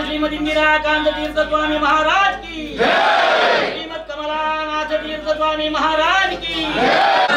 श्रीमती नीलकांत तीर्थ स्वामी महाराज की जय। श्रीमद कमलानाथ तीर्थ स्वामी महाराज की जय।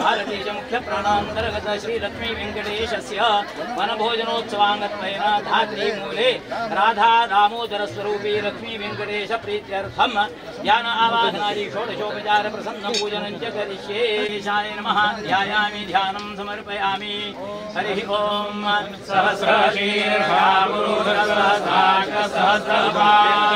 भारतीश मुख्य प्राणांतर्गत श्री लक्ष्मी वेंकटेशस्य वनभोजनोत्सवांगत्वेन धात्री मूले राधा दामोदर स्वरूपी लक्ष्मी वेंकटेश प्रीत्यर्थम ज्ञान आवाहनादि षोडशोपचार प्रसन्न पूजनं च करिष्ये। ईशाय नमः ध्यायामि ध्यानं समर्पयामि। हरि ओम सहस्रशीर्षा पुरुषसहस्राक्ष सहस्रपाद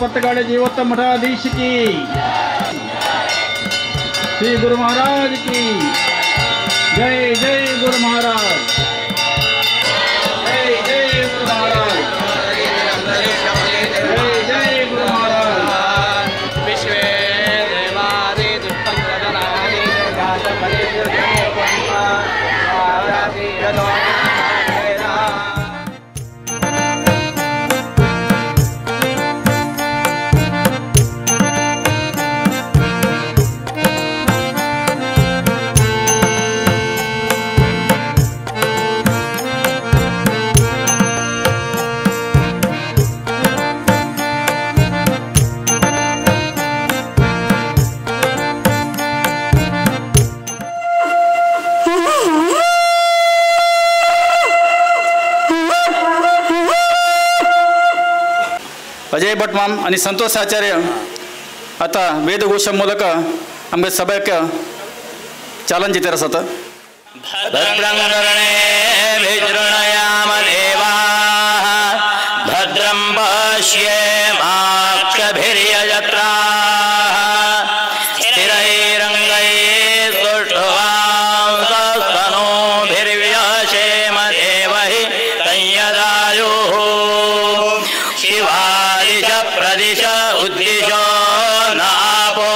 पट्टगाड़े जीवोत्तम मठाधीश की, श्री गुरु महाराज की जय। जय गुरु महाराज, जय जय गुरु महाराज, जय जय गुरु महाराज। विश्वे देवादि दुष्टंगनादि अजय भटमान आणि संतोष आचार्य आता वेदघोषा ಮೂಲಕ आमगे सभेक चालन जिते रसत। भद्रं विजृणयाम देवाः भद्रं पश्येमाक्षभिर्यजत्राः स्थिरैरङ्गैः सुष्ठुवांसस्तनूभिर्व्यसेम देवहि संयदायुः शिवादिश प्रदिश उद्दिशो नापो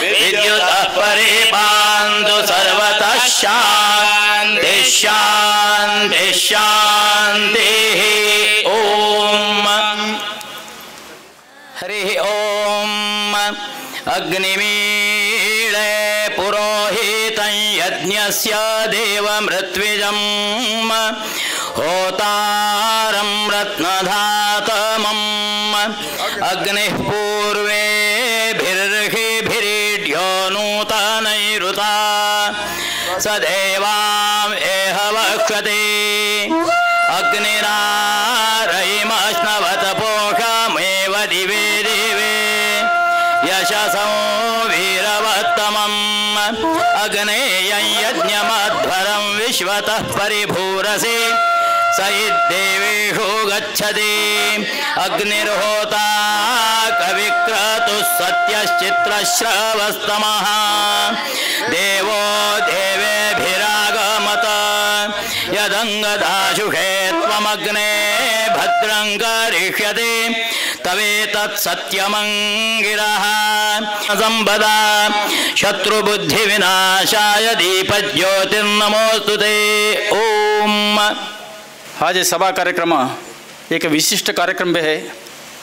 विद्युतः परिपान्तु सर्वतः शान्ति शान्ति शान्तिः। ओम हरि ओम अग्निमीळे पुरोहितं यज्ञस्य देवमृत्विजं होतारं रत्नधातमम् अग्निः पूर्वेभिर्हिभिरीड्यो नूतनैरुता स देवाम् एह वक्षति अग्निरारयिमश्नवत पोषा यशसो वीरवत्तमम् अग्नेयं यज्ञमध्वरं विश्वतः परिभूरसि स देवेषु गच्छति अग्निर्होता कविक्रतुः सत्यश्चित्रश्रवस्तमः देवो देवेभिरागमत यदङ्गदाशुषे त्वमग्ने भद्रं करिष्यति तवेतत् सत्यमङ्गिरः संपदा शत्रुबुद्धिविनाशाय दीपज्योतिर्नमोऽस्तु ते ओम। हा जे सभा कार्यक्रम एक विशिष्ट कार्यक्रम बी आहे.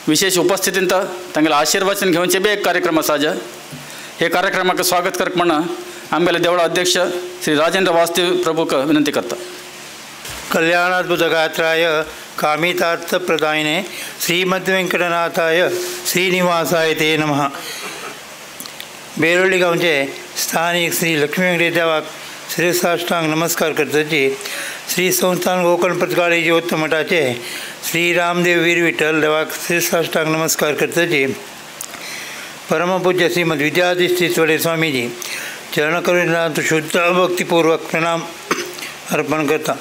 विशेष उपस्थितींत तांगेले आशीर्वचन घेवचे बी एक कार्यक्रम आसा. हे कार्यक्रमाक स्वागत करक म्हण आमगेले देवळा अध्यक्ष श्री राजेंद्र वासुदेव प्रभूक विनंती करता. कल्याणाद्भुतगात्राय कामितार्थप्रदायिने श्रीमद्वेंकटनाथाय श्रीनिवासाय ते नमः. बेरोली गांवचे स्थानिक श्री लक्ष्मी वेंकटेश देवाक श्रीसाष्टांग नमस्कार करताची श्री संस्थान गोकर्ण पथकाळी ज्योत मठाचे श्री रामदेव वीर विठ्ठल देवाक श्रीसाष्टांग नमस्कार करताची परमपूज्य श्रीमद विद्याधीश वडे स्वामीजी चरणकरुणा शुद्ध भक्तिपूर्वक प्रणाम अर्पण करता.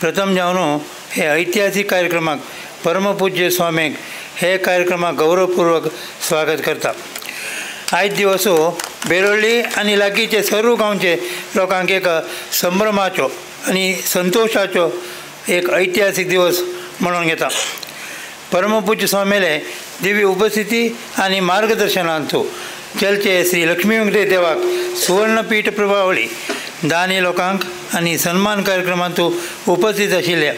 प्रथम जावन हे ऐतिहासिक कार्यक्रमाक परमपूज्य स्वामीक हे कार्यक्रमाक गौरवपूर्वक स्वागत करता. आयज दिवस बेरोळ्ळी आनी लागींचे सर्व गांवचे लोकांक एक संभ्रमाचो आनी संतोषाचो एक ऐतिहासीक दिवस म्हणून घेता. परमपूज्य स्वामीले दिव्य उपस्थिती आनी मार्गदर्शनांतू चलचे श्री लक्ष्मी वेंकटेश देवाक सुवर्णपीठ प्रभावळी दानी लोकांक आनी सन्मान कार्यक्रमांतू उपस्थित आशिल्ल्या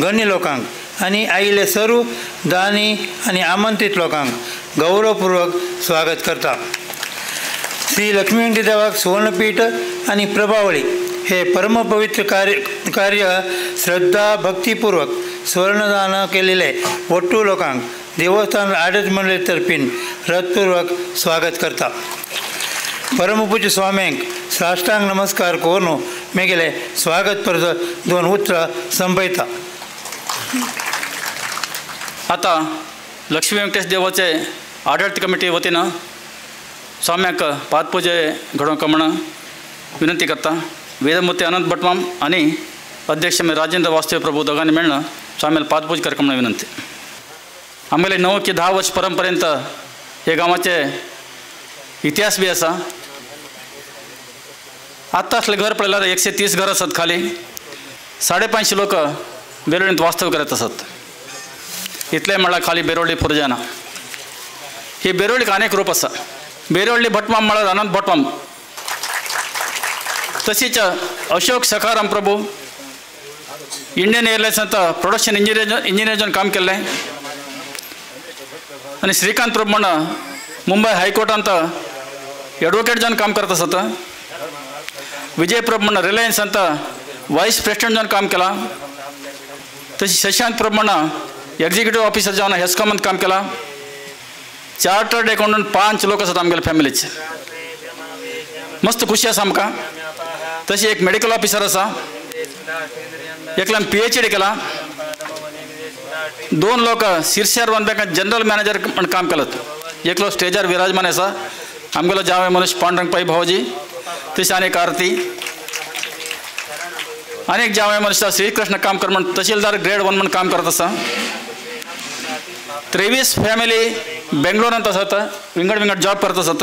गण्य लोकांक आनी आयिल्ले सर्व दानी आनी आमंत्रीत लोकांक गौरवपूर्वक स्वागत करता. श्री लक्ष्मी वेंकटेश देवाक सुवर्णपीठ आनी प्रभावळी हे परमपवित्र कार्य श्रद्धा भक्तीपूर्वक स्वर्णदान केलेले वट्टू लोकांक देवस्थान आडत मंडळी तर्फीन हृदयपूर्वक स्वागत करता. परमपूज्य स्वामींक साष्टांग नमस्कार करून मेगेले स्वागत परत दोन उतरां संपयता. आता लक्ष्मी वेंकटेश देवाचे आडळत कमिटी वतीन स्वाम्याक पादपूजे घडोवंक म्हण विनंती करता. वेदमूर्ती अनंत भटमाम आणि अध्यक्ष राजेंद्र वासुदेव प्रभू दोगांनी मेळून स्वामीला पादपूज करक म्हणून विनंती. आमगेले 9 ते 10 वर्ष परंपरेंत हे गांवाचे इतिहास बी आसा. आत्ता असले घर पळयल्यार 130 घर आसात खाली. 550 लोक बेरोळींत वास्तव करत आसात. इतले म्हळ्यार खाली बेरोळी पुरो जायना. ही बेरोळीक अनेक रूप आसा. बेरोळी भटमाम म्हळ्यार अनंत भटमाम. तशीच अशोक सखाराम प्रभू इंडियन एअरलायन्सांत प्रोडक्शन इंजिनियर जावन काम केल्लें. आनी श्रीकांत प्रभू म्हण मुंबय हायकोर्टांत एडवोकेट जावन काम करत आसात. विजय प्रभू म्हण रिलायन्सांत वायस प्रेसिडेंट जावन काम केलां. तशें शशांत प्रभू म्हण एक्झिक्युटीव ऑफिसर जावन हेस्कॉमांत काम केलां. चार्टर्ड अकाउंटंट 5 लोक आसात आमगेल्या फॅमिलीचे. मस्त खुशी आसा आमकां. तशी एक मेडिकल ऑफिसर आसा. एकल्यान PhD केला. 2 लोक सिरसिआर वन बँकात जनरल मॅनेजर म्हण काम केलात. एकलो स्टेजार विराजमान आसा आमगेलो जावय मनीस पांडुरंग पै भावजी. तशी अनेक आरती अनेक जावय मनीस श्रीकृष्ण काम कर म्हण तहसीलदार ग्रेड 1 म्हण काम करत आसा. 23 फॅमिली बेंगलोरांत आसात. विंगड जॉब करत आसात.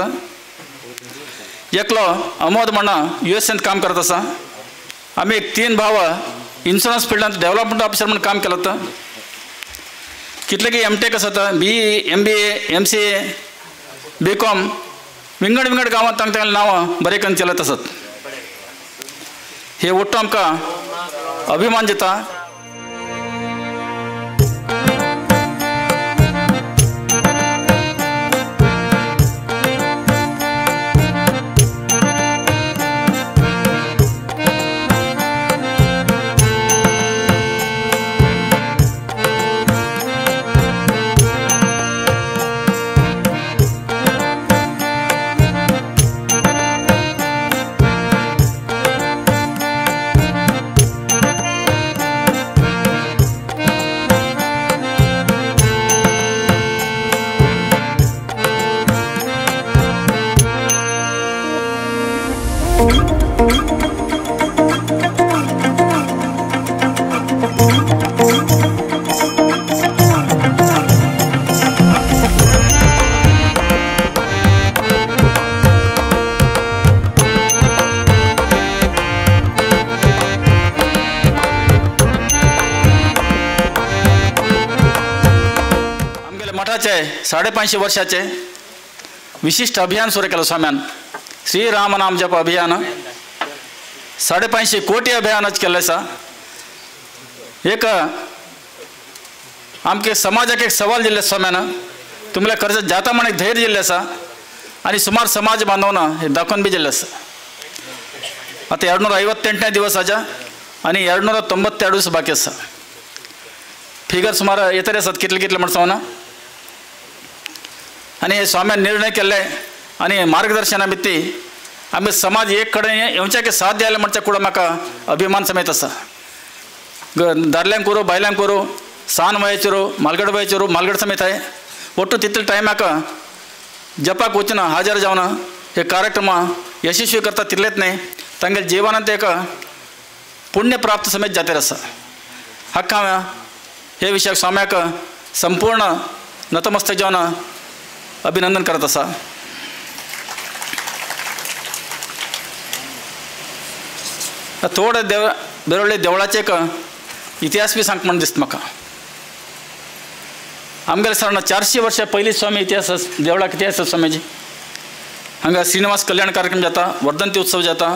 एकलो अमोद म्हण USAंत काम करत आसा. आमी 3 भाव इन्शुरन्स फिल्डांत डेव्हलपमेंट ऑफिसर म्हण काम केलात. कितलेकी MTech आसात. BE MBA MCA BCom विंगड गांवांत तांगेले नांव बरें करून चलत आसात. हे वट्टू आमकां अभिमान दिता. मंदिराचे 550 वर्षाचे विशिष्ट अभियान सुरू केलं स्वाम्यान. श्रीराम नाम जप अभियान 550 कोटी अभियानच केलं सा. एक आमके समाजाक एक सवाल दिले स्वाम्यानं, तुम्हाला कर्ज जाता म्हण एक धैर्य दिले असा आणि सुमार समाज बांधवना हे दाखवून बी दिले असा. आता 258 दिवसाच्या आणि 292 दिवस बाकी असा. फिगर सुमार येतरे असतात कितले कितले म्हणसावना. आणि हे स्वाम्यान निर्णय केले आणि मार्गदर्शना भित्ती आम्ही समाज एक कडे येवच्याके साथ द्यायला म्हणच्या कुठं म्हाका अभिमान समेत असा. दादल्यांक करू बायल्यांक करू सान वयाचेरू मालगड वयाचेरू मालगड समेत आहे. ಒಟ್ಟು तितले टायमाक जपाक वचना हाजर जावन हे कार्यक्रम यशस्वी करता तितलेच नाही तांगे जीवनांत एक पुण्य प्राप्त समेत जातेर आसा. हाका हे विशयाक स्वाम्याक संपूर्ण नतमस्तक जावन अभिनंदन करत आसा. थोडे बेरोळे देवळाचे एक इतिहास बी सांग म्हण दिसता म्हाका. आमगेले साधारण 400 वर्षा पयलीं स्वामी इतिहास देवळाक इतिहास स्वामीजी. हांगा श्रीनिवास कल्याण कार्यक्रम जाता, वर्धंती उत्सव जाता,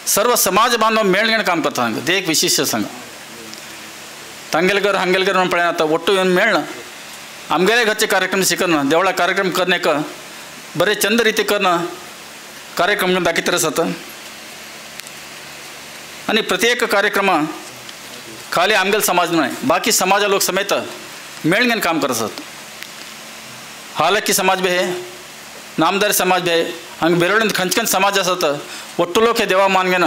सर्व समाज बांधव मेळ घेवन काम करता. हांगा ते एक विशिश्ट सांगा. तांगेलकर हांगेलकर म्हणून पळय आता ಒಟ್ಟು येवन मेळना आमगेले घरचे कार्यक्रम शिकना देवळा कार्यक्रम करणे का बरे चंद रीती करणं कार्यक्रम दाखितर असतात. आणि प्रत्येक कार्यक्रम खाली आमगेल समाज नाही बाकी समाज लोक समेत मेळ घेऊन काम करत असतात. हालकी समाज बी आहे, नामदार समाज बी आहे, हांगा बेरोळेंत खंयचे समाज आसात ಒಟ್ಟು लोक हे देवा मान घेन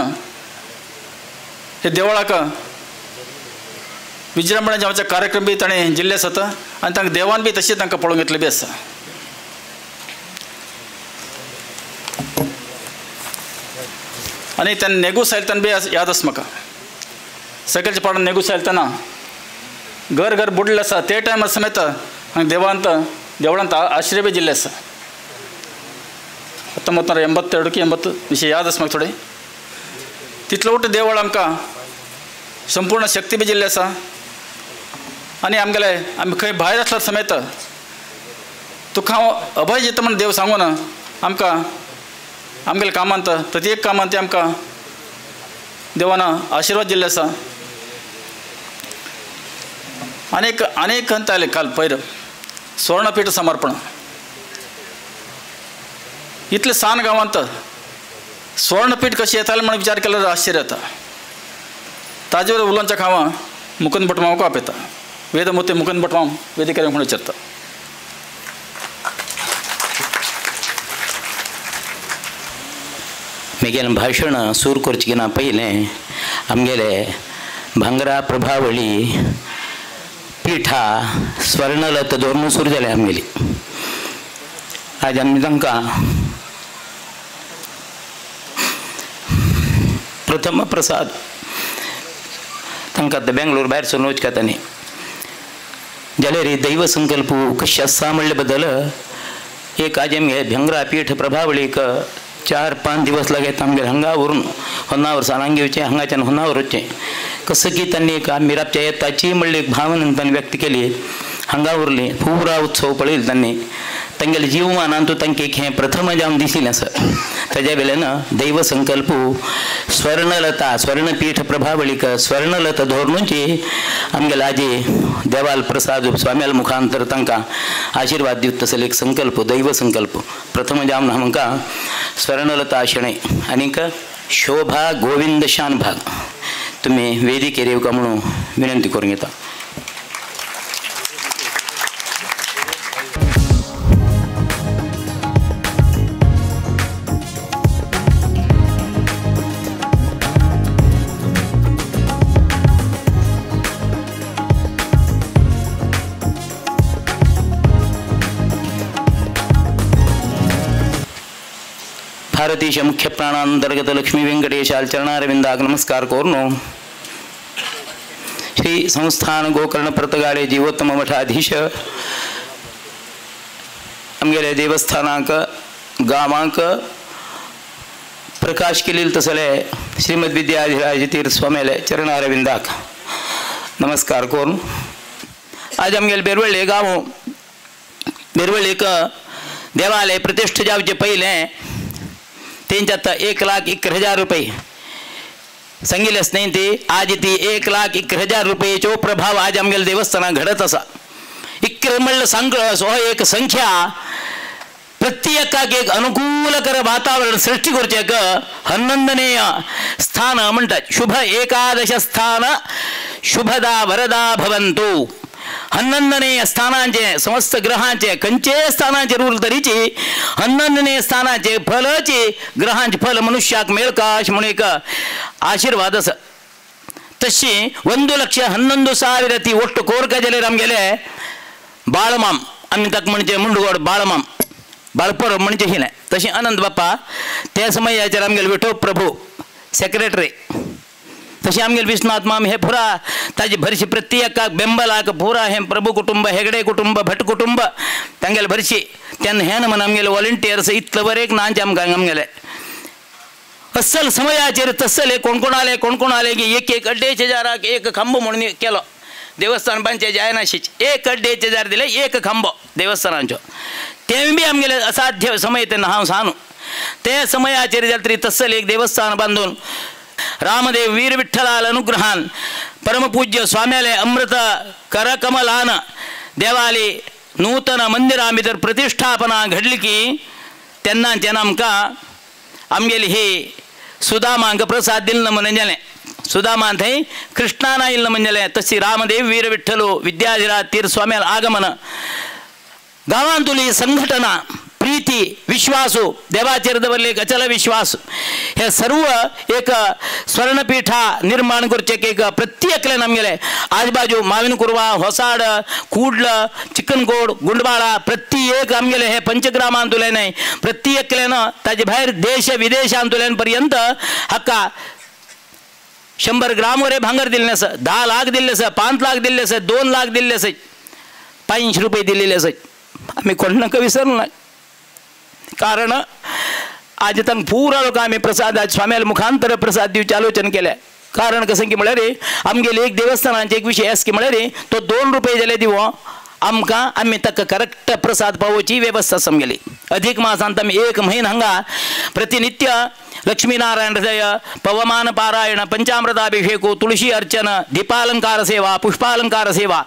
हे देवळाक विजृंभणे जावचे कार्यक्रम बी ताणें जिल्ले आसात आनी तांकां देवान बी तशें तांकां पळोवंक येतलें बी आसा. आनी तेन्ना नेगूस आयलताना बी याद आसा म्हाका. सकलच्या पाडान नेगूस आयलताना घर घर बुडलें आसा ते टायमार समेत हांगा देवळांत आश्रय बी दिल्ले आसा. 1982 की 80 विशय याद आसा म्हाका थोडे. तितलो उठ देवळ आमकां संपूर्ण शक्ती बी दिल्ली आसा. आनी आमगेले आमी खंय भायर आसल्यार समेत तुका हांव अभय दिता म्हण देव सांगून आमकां आमगेल्या कामांत प्रत्येक कामांत ते आमकां देवान आशिर्वाद दिल्ले आसा. अनेक हंत आयले काल पयर स्वर्णपीठ समर्पण इतले सान गांवांत स्वर्णपीठ कशी येताले म्हणून विचार केल्यार आश्चर्य येता. ताजे वर उलोवच्याक हांव मुकुंद भटमामको आपयता. वेदमूर्ती मुकुंद भटमाम वेदिकेर म्हणून विचारता. मेगेलें भाशण सूर करचेना पयलें आमगेले भांगरा प्रभावळी पिठा स्वर्णलत धोरण सुरू जालें आमगेली. आज आमी तांकां प्रथम प्रसाद तांकां बेंगलोर भायर सावन वचचे खातीर जाल्यार दैव संकल्प कशें आसा म्हणले बद्दल एक आज आमगे भांगरा पीठ प्रभावळीक 4-5 दिवस लागेत आमगेर हांगा व्हरून होन्नावर सालांग घेवचें हांगाच्यान होन्नावर वचचें. कसं की तांणी एक मिरापच्या येताची म्हणली एक भावना तांणी व्यक्त केली. हांगा उरली पुरा उत्सव पळयलो तांणी तांगेले जिवमानांत तांकां एक हें प्रथम जावन दिशिल्लें आसा. ताज्या वेल्यान दैव संकल्प स्वर्णलता स्वर्णपीठ प्रभावळीक स्वर्णलत धोरणूची आमगेले आजी देवाल प्रसाद स्वाम्याल मुखांतर तांकां आशिर्वाद दिवं तसले एक संकल्प दैव संकल्प प्रथम जावन आमकां स्वर्णलता आशणे आनीक शोभा गोविंद शान भाग तुमी वेदिकेर येवका म्हणून विनंती करूंक येता. भारतीश मुख्य प्राणांतर्गत लक्ष्मी वेंकटेशाल चरणारविंदाक नमस्कार करून श्री संस्थान गोकर्ण प्रतगाळे जीवोत्तम मठाधीश आमगेले देवस्थानाक गांवांक प्रकाश केलेले तसले श्रीमद विद्याधिराज तीर्थ स्वामीले चरणारविंदाक नमस्कार करून आज आमगेले बेरवळ्ळे गांव मिरवळीक देवालय प्रतिष्ठा जावचे पहिले त्यांच्यात 1,01,000 रुपये सांगितलेच नाही ते आज ती 1,01,000 रुपयेचो प्रभाव आज आमगेल्या देवस्थानात घडत असा इक्र म्हणलं सांगळस हो एक संख्या प्रत्येकाक एक अनुकूलकर वातावरण सृष्टी करचे एक 11ನೇ स्थान म्हणतात शुभ एकादश स्थान शुभदा वरदा भवंतु 11ನೇ स्थानांचे समस्त ग्रहांचे कंचे स्थानांचे रूल तरीची 11ನೇ स्थानांचे फलचे ग्रहांचे फल मनुष्याक मेळकाश म्हणून एक आशीर्वाद अस तशी 1,11,000 ती ಒಟ್ಟು ಕೋರ್ಕ ಜಲೆ ನಮಗೆಲೆ बाळमाम आम्ही तक म्हणजे मुंडगोड बाळमाम बाळपर म्हणजे हिने तशी आनंद बाप्पा त्या समयाचे आमगेल विठो प्रभू सेक्रेटरी तशी आमगेल विश्वनाथ माम हे पुरा ताजी भरशी प्रत्येकाक बेंबलाक पुरा हे प्रभू कुटुंब हेगडे कुटुंब भट कुटुंब तांगेल भरशी त्यांना हेन म्हण आमगेले व्हॉलंटियर्स इतलं वर एक नांच आमगेले अस्सल समयाचेर तस्सले कोण आले की एक अड्डेचे जाराक एक खांब म्हणून केलो देवस्थान पंचायत जायनाशीच 1,01,000 दिले एक खांब देवस्थानांचो ते बी आमगेले असाध्य समय त्यांना हांव सांगू ते समयाचेर जाल तरी तस्सल एक देवस्थान बांधून रामदेव वीर विठ्ठलाल अनुग्रहान परमपूज्य स्वाम्याले अमृत करकमलान देवाली नूतन मंदिरा भितर प्रतिष्ठापना घडली की त्यांना आमका आमगेली ही सुदामांक प्रसाद दिल म्हणजे सुदामा थंय कृष्णाना इल्ल म्हणजे तशी रामदेव वीर विठ्ठलो विद्याधिराज तीर्थ स्वाम्याल आगमन गावांतुली संघटना प्रीती विश्वासू देवाचेर दवरले एक अचल विश्वास हे सर्व एक स्वर्णपीठा निर्माण करचे एक प्रत्येकले नमगेले आजबाजू माविन कुरवा होसाड कूडल चिकनकोड गुंडबाळा प्रत्येक आमगेले हे पंचग्रामांतुले नाही प्रत्येकलेन ताजे भायर देश विदेशांतुल्यान पर्यंत हक्का 100 ग्राम वरे भांगर दिले 10 लाख दिले 5 लाख दिले 2 लाख दिले 500 रुपये दिलेले आम्ही कोणाक विसरलो ना कारण आज तक पूरा लोक आम्ही प्रसाद आज स्वाम्याला मुखांतर प्रसाद दिवचे आलोचन केले कारण कसं की म्हळ्यार आमगेले एक देवस्थानांचे एक विषय आस की म्हळ्यार तो 2 रुपये जाले दिवो आमकां आम्ही तक करेक्ट प्रसाद पावोची व्यवस्था समगेली अधिक मासांत आम्ही 1 महिना हांगा प्रतिनित्य लक्ष्मीनारायण हृदय पवमान पारायण पंचामृताभिषेको तुळशी अर्चन दीपालंकार सेवा पुष्पालंकार सेवा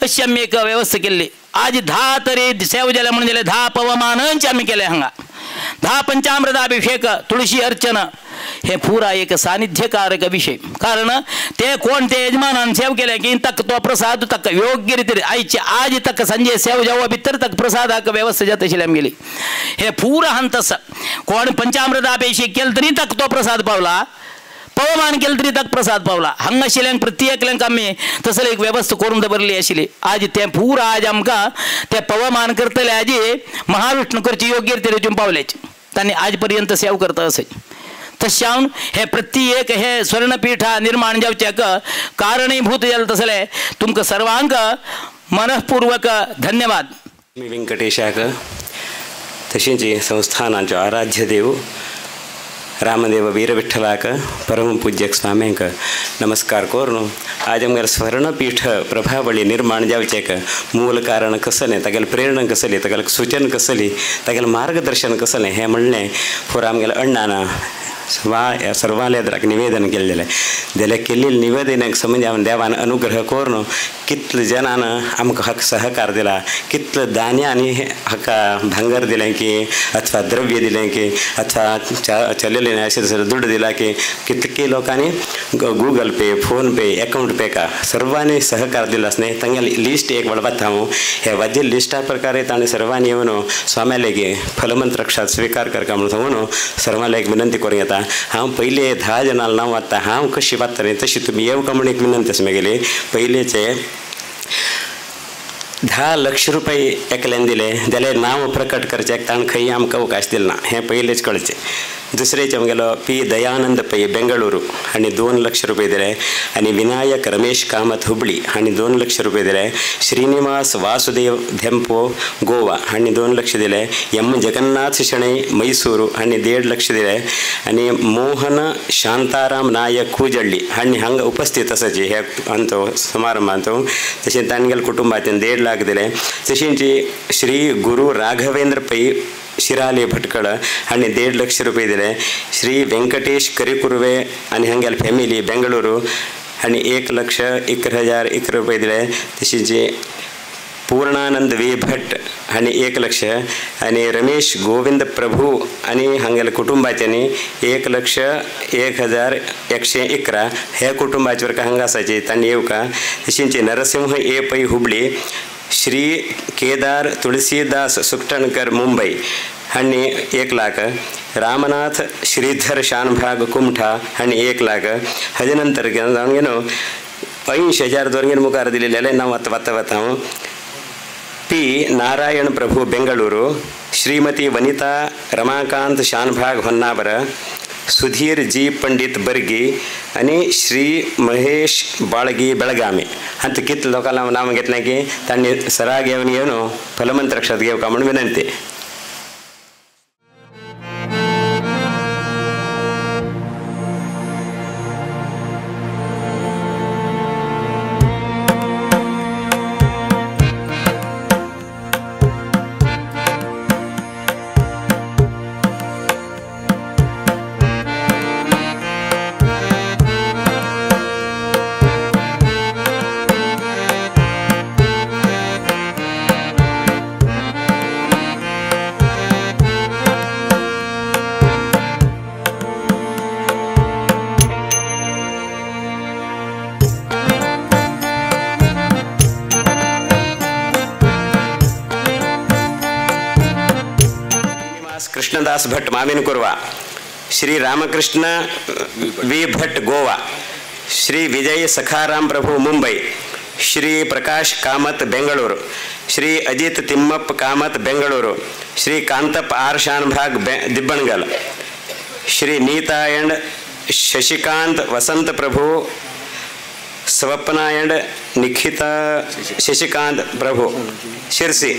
अशी आम्ही एक व्यवस्था केली आज 10 तरी सेवा जाल्या म्हणजे 10 पवमानांचे आम्ही केले हांगा 10 पंचामृताभिषेक तुळशी अर्चन हे पुरा एक सानिध्यकारक विषय कारण ते कोण ते यजमानान सेव केले की तक तो प्रसाद तक योग्य रीती आयचे आज तक संजय सेव जावा भितर तक प्रसादाक व्यवस्था जात आशिल्ली आमगेली हे पुरा हंतस कोण पंचामृताभिषेक केल तरी तक तो प्रसाद पावला पवमान केलं तरी तक प्रसाद पावला हांगा आशिल्ल्यांक प्रत्येकल्यांक आमी तसले एक व्यवस्था करून दवरली आशिल्ली आज ते पुरा आज आमकां ते पवमान करतले आज महाविष्णू करची योग्य रीती रचून पावलेच तांणी आज पर्यंत सेव करता असे तशावन हे प्रत्येक हे स्वर्णपीठा निर्माण जावच्याक कारणीभूत जालें तसले तुमकां सर्वांक मनःपूर्वक धन्यवाद मी व्यंकटेशाक तशेंच संस्थानांचो आराध्य देव रामदेव वीर विठ्ठलाक परमपूज्यक स्वाम्यांक नमस्कार करून आज आमगेर स्वर्णपीठ प्रभावळी निर्माण जावचेक मूल कारण कसलें तागेलें प्रेरणा कसली तागेलें सूचन कसली तागेलें मार्गदर्शन कसलें हें म्हणलें फुर आमगेल्या अण्णान सर्वालेद्राक निवेदन केल्लेलें जाल्यार केल्लेल्या निवेदनाक समज हांवें देवान अनुग्रह करून कितले जनान आमकां हक सहकार दिला कितले दान्यांनी हाका भांगर दिलें की अथवा द्रव्य दिलें की अथवा चलिल्लें अशें दुड्ड दिला की कितके लोकांनी गूगल पे फोन पे अकाउंट पे का सर्वांनी सहकार दिला न्ही तांगेली लिस्ट एक वळपाता हांव हे वाद्य लिस्टा प्रकारे ताणें सर्वांनी येवन स्वाम्यालेगी फलमंत्रक्षात स्वीकार करता म्हणून म्हणून सर्वांना एक विनंती करूं येता हांव पयले 10 जणांना नांव वाचता हांव कशी वाचतलें तशी तुमी येवका म्हणून एक विनंती आसा म्हगेली पयलेचे 10 लाख रुपये एकल्यान दिले जाल्यार नांव प्रकट करचें ताणें खंय आमकां अवकाश दिलो ना हें पयलेच कळचें दुसरेचे आमगेलो पी दयानंद पै बेंगळूरू हांणी 2 लाख रुपये दिले आनी विनायक रमेश कामत हुबळी हांणी 2 लाख रुपये दिले. श्रीनिवास वासुदेव धेंपो गोवा हांणी 2 लाख दिले. एम जगन्नाथ शणै मैसूरू हांणी 1.5 लाख दिले आनी मोहन शांताराम नायक कुजळ्ळी हांणी हांगा उपस्थित आसाची हे अंतो समारंभांत तशें तांगेल कुटुंबाच्यान 1.5 लाख दिले. तशींची श्री गुरु राघवेंद्र पै शिराले भटकळ हांणी 1.5 लाख रुपये दिले. श्री व्यंकटेश करिकुर्वे आनी हांगेल फॅमिली बेंगळूरू हांणी 1,01,001 रुपये दिले. तशींची पूर्णानंद वी भट्ट हांणी 1 लाख आनी रमेश गोविंद प्रभू आनी हांगेल्या कुटुंबाच्यांनी 1,01,111 हे कुटुंबाचे वरका हांगा आसाची तांणी येवका. तशींची नरसिंह ए पै हुबळी श्री केदार तुळसीदास सुकटणकर मुंबई हांणी 1 लाख. रामनाथ श्रीधर शानभाग कुमठा हांणी 1 लाख. हाजे नंतर जावन न्हू 80,000 दोरगेन मुखार दिलेले ना वता हांव. पी नारायण प्रभू बेंगळूरू श्रीमती वनिता रमाकांत शानभाग होन्नावर सुधीर जी पंडित बर्गी आनी श्री महेश बाळगी बेळगामी हांत कितले लोकांना नांव घेतलें की तांणी सराग येवन फलमंत्र अक्षर घेवका म्हणून विनंती. कृष्णदास भट्ट मामिन कुर्वा Shri Ramakrishna V Bhatt Goa Shri Vijay Sakharam Prabhu Mumbai Shri Prakash Kamat Bengaluru Shri Ajit Timmappa Kamat Bengaluru Shri Kantappa R Shanbhag Dibbangal Shri Neeta and Shashikant Vasant Prabhu Swapna and Nikhita Shashikant Prabhu Sirsi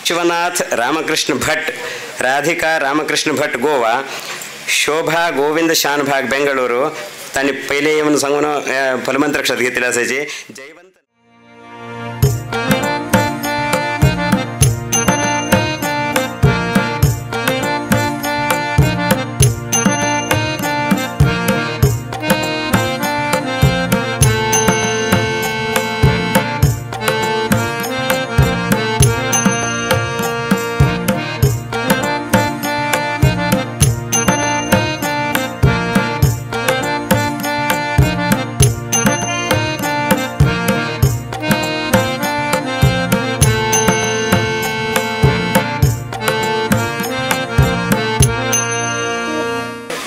Shivnath Ramakrishna Bhatt Radhika Ramakrishna Bhatt Goa Shobha Govind Shanbhag Bengaluru तांणी पहिले येवन सांगून फलमंत्र अक्षर घेतले असायचे. Jaywant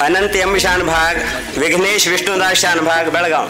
Anant M Shanbhag Vighnesh Vishnudas Shanbhag Belgaum.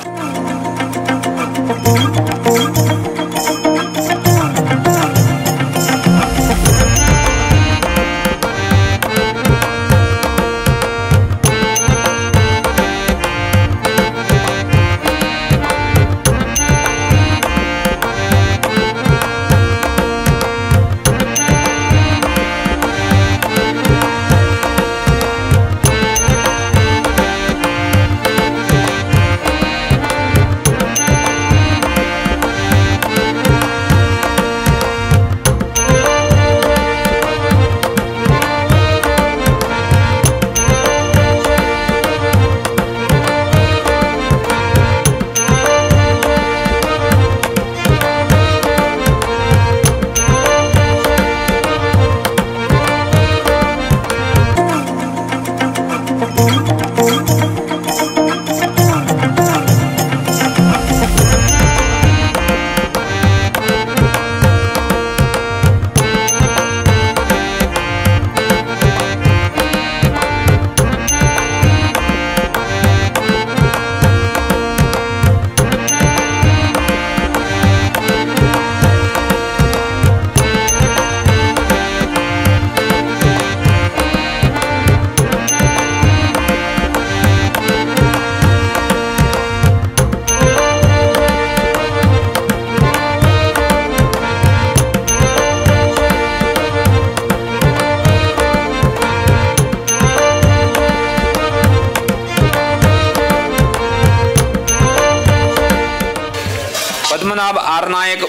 Padmanabh R Nayak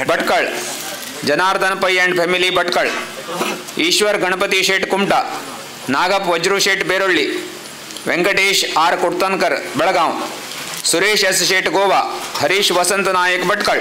Bhatkal, Janardan Pai and family Bhatkal, Ishwar Ganapati Sheth Kumta, Nagappa Vajru Sheth Beroli, Venkatesh R Kudtankar Belgaum, Suresh S Sheth Goa, Harish Vasant Nayak Bhatkal.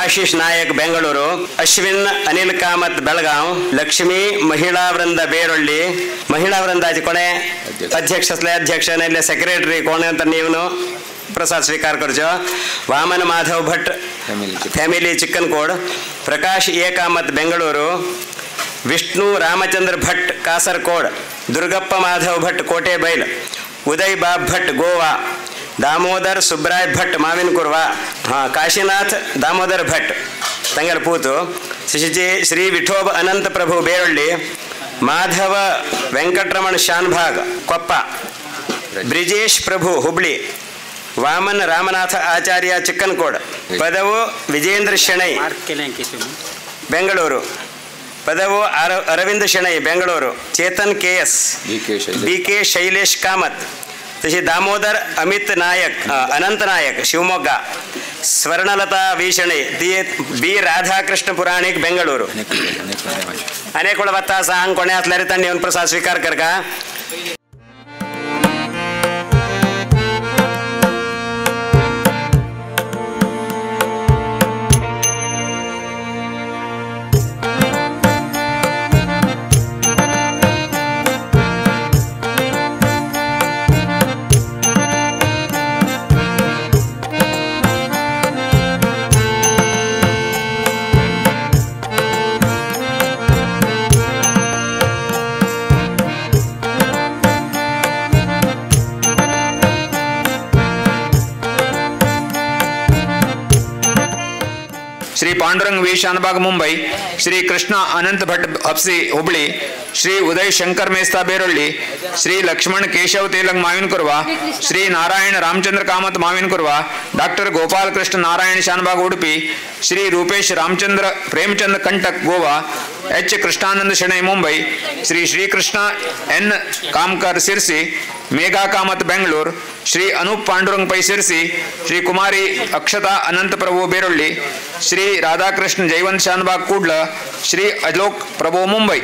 Ashish Nayak Bengaluru, Ashwin Anil Kamat Belgaum, Lakshmi महिळा वृंद बेरोಳ್ಳಿ, महिळा वृंदाचे कोणे अध्यक्ष असले अध्यक्ष नाही सेक्रेटरी कोणे ಅಂತ ನೀವು प्रसाद स्वीकार करजो. वामन माधव भट्ट फॅमिली चिकनकोड, प्रकाश ए कामत बेंगळूರು, विष्णु रामचंद्र भट्ट कासरकोड, दुर्गप्ಪ माधव भट्ट कोटेबैल, उदय बाब भट्ट गोवा, दामोदर सुब्राय भट्ट माविनकुर्वा, काशीनाथ दामोदर भट्ट ತಂಗಲ ಪೂತು, ಶ್ರೀ ವಿಠೋಬ ಅನಂತ ಪ್ರಭು ಬೇರೊಳ್ಳಿ, ಮಾಧವ ವೆಂಕಟರಮಣ ಶಾನ್ಭಾಗ್ ಕೊಪ್ಪ, ಬ್ರಿಜೇಶ್ ಪ್ರಭು ಹುಬ್ಳಿ, ವಾಮನ್ ರಾಮನಾಥ ಆಚಾರ್ಯ ಚಿಕ್ಕನಕೋಡ್, ಪದವು Vijendra Shenoy Bengaluru, Padavu Aravinda Shenoy Bengaluru, Chetan KS, B K Shailesh Kamath, तसे दामोदर अमित नायक अनंत नायक शिवमोग्गा, स्वर्णलता विषणे ती बी राधाकृष्ण पुराणिक बेंगळूರು. अनेक वेळा बत्ता सांग कोणी असल्याने त्यांनी येऊन प्रसाद स्वीकार कर का. Shri Pandurang V Shanbhag Mumbai, Shri Krishna Anant Bhatt Hapsi Hubli, Shri Uday Shankar Mesta Berolli, Shri Laxman Keshav Telang Mavinkurva, Shri Narayan Ramchandra Kamat Mavinkurva, doctor Gopal Krishna Narayan Shanbhag Udupi, Shri Rupesh Ramchandra Premchand Kantak Goa, H Krishnanand Shenoy Mumbai, Shri Shrikrishna N Kamkar Sirsi, Megha Kamat Bengaluru, Shri Anup Pandurang Pai Sirsi, Shri Kumari Akshata Anant Prabhu Berolli, Shri Radhakrishna Jaywant Shanbhag cuddle, Shri Alok प्रभु मुंबई.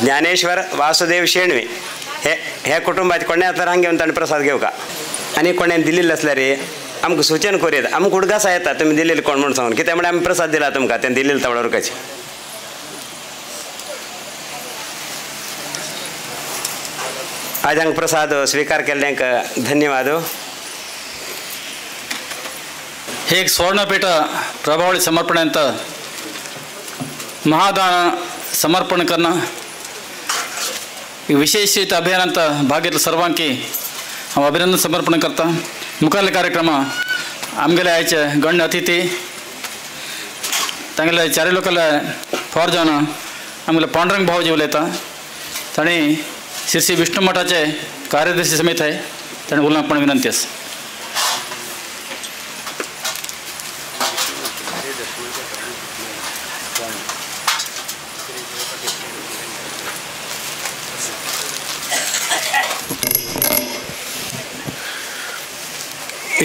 ज्ञानेश्वर वासुदेव शेणवे हे कुटुंबाचे कोणे तर हांगे घेऊन ताणें प्रसाद घेऊ का आनी कोणें दिल्लीला असल्या रे आमकां सूचन करूं आमकां उडगासा येता तुमी दिल्लीला कोण म्हणून सांगून कित्याक म्हळ्यार आमी प्रसाद दिला तुमकां तें दिल्लीला तवळावर कशें आज हांगा प्रसाद स्वीकार केल्ल्यांक धन्यवाद. हे एक ಸ್ವರ್ಣಪೀಠ ಪ್ರಭಾವಳಿ ಸಮರ್ಪಣೆ ಅಂತ महादान समर्पण करणं विशेषित अभियानांत भाग घेतला सर्वांकी हांव अभिनंदन समर्पण करता. मुखारले कार्यक्रम आमगेले आयचे गण्य अतिथी तांगेले चारी लोकांले फार जावन आमगेले पांडुरंग भाऊजी उलयता. ताणी शिरसी विष्णू मठाचे कार्यदर्शी समिती आहे ताणी उलोवंक पण विनंती आसा.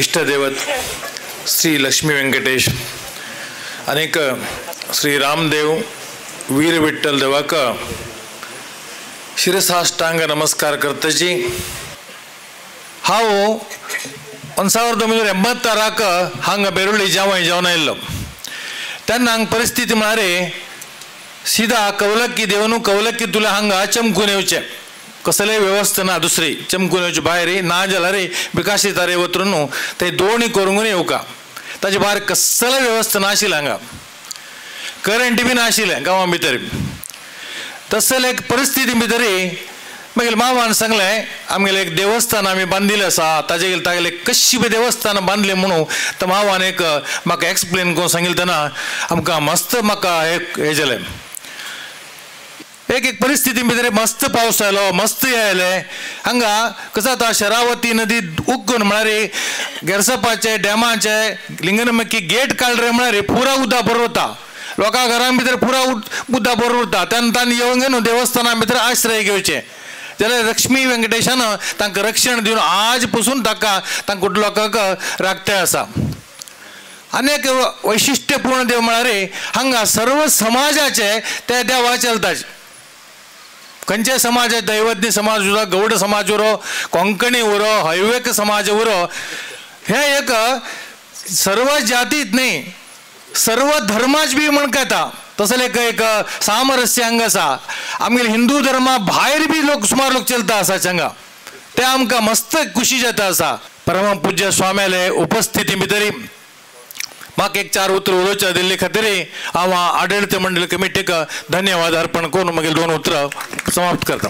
इष्टदेवत श्री लक्ष्मी व्यंकटेश अनेक श्री रामदेव वीर विठ्ठल देवाक शिरसाष्टांग नमस्कार करतची हांव 1986 हांगा बेरुळ्ळी जेवण आयिल्लो तेन्ना हांगा परिस्थिती म्हळ्यार सीधा कवलक्की देवनू कवलक्की तुला हांगा चमकून येवचें कसले व्यवस्था ना दुसरी चमकून येवचे भायर ना जाल्यार बिकाशी तारे वतरून ते दोनी करूंक येवका ताचे भायर कसले व्यवस्था नाशिल्ले हांगा करंट बी नाशिल्लें गांवां भितर तसले एक परिस्थिती भितर मागीर मामान सांगलें आमगेलें एक देवस्थान आमी बांदिल्लें आसा तागेलें कशी बी देवस्थान बांदलें म्हणून तर मावान एक म्हाका एक्सप्लेन करून सांगिल्लें तेन्ना आमकां मस्त म्हाका हें जालें. एक परिस्थिती भितर मस्त पावस आयलो मस्त हें आयलें हांगा कसो जाता शरावती नदी उगून म्हळ्यार गेरसपाचे डॅमाचे लिंगनमक्की गेट काडले म्हळ्यार पुरा उदक बरो वता लोकां घरां भितर पुरा उदक बरो उरता तेन्ना तांणी येवंक न्हू देवस्थाना भितर आश्रय घेवचें जाल्यार लक्ष्मी व्यंकटेशान तांकां रक्षण दिवन आज पसून तांकां लोकांक राखते आसा. अनेक वैशिष्ट्यपूर्ण देव म्हळ्यार हांगा सर्व समाजाचे ते देवा चलताचे खंयचे समाज दैवज्ञ समाज उरो गौड समाज उरो कोंकणी उरो हैवेक समाज उरो हे एक सर्व जातीत न्ही सर्व धर्माच बी म्हणटा तसले एक सामरस्य हांगा आसा. आमगे हिंदू धर्मा भायर बी सुमार लोक चलता आसा हांगा ते आमकां मस्त खुशी जाता आसा. परम पूज्य स्वाम्याले उपस्थिती भितर म्हाका एक 4 उतर उलोवचे दिल्ले खातीर हांव आडळित मंडळ कमिटीक धन्यवाद अर्पण करून मागीर 2 उतरां समाप्त करता.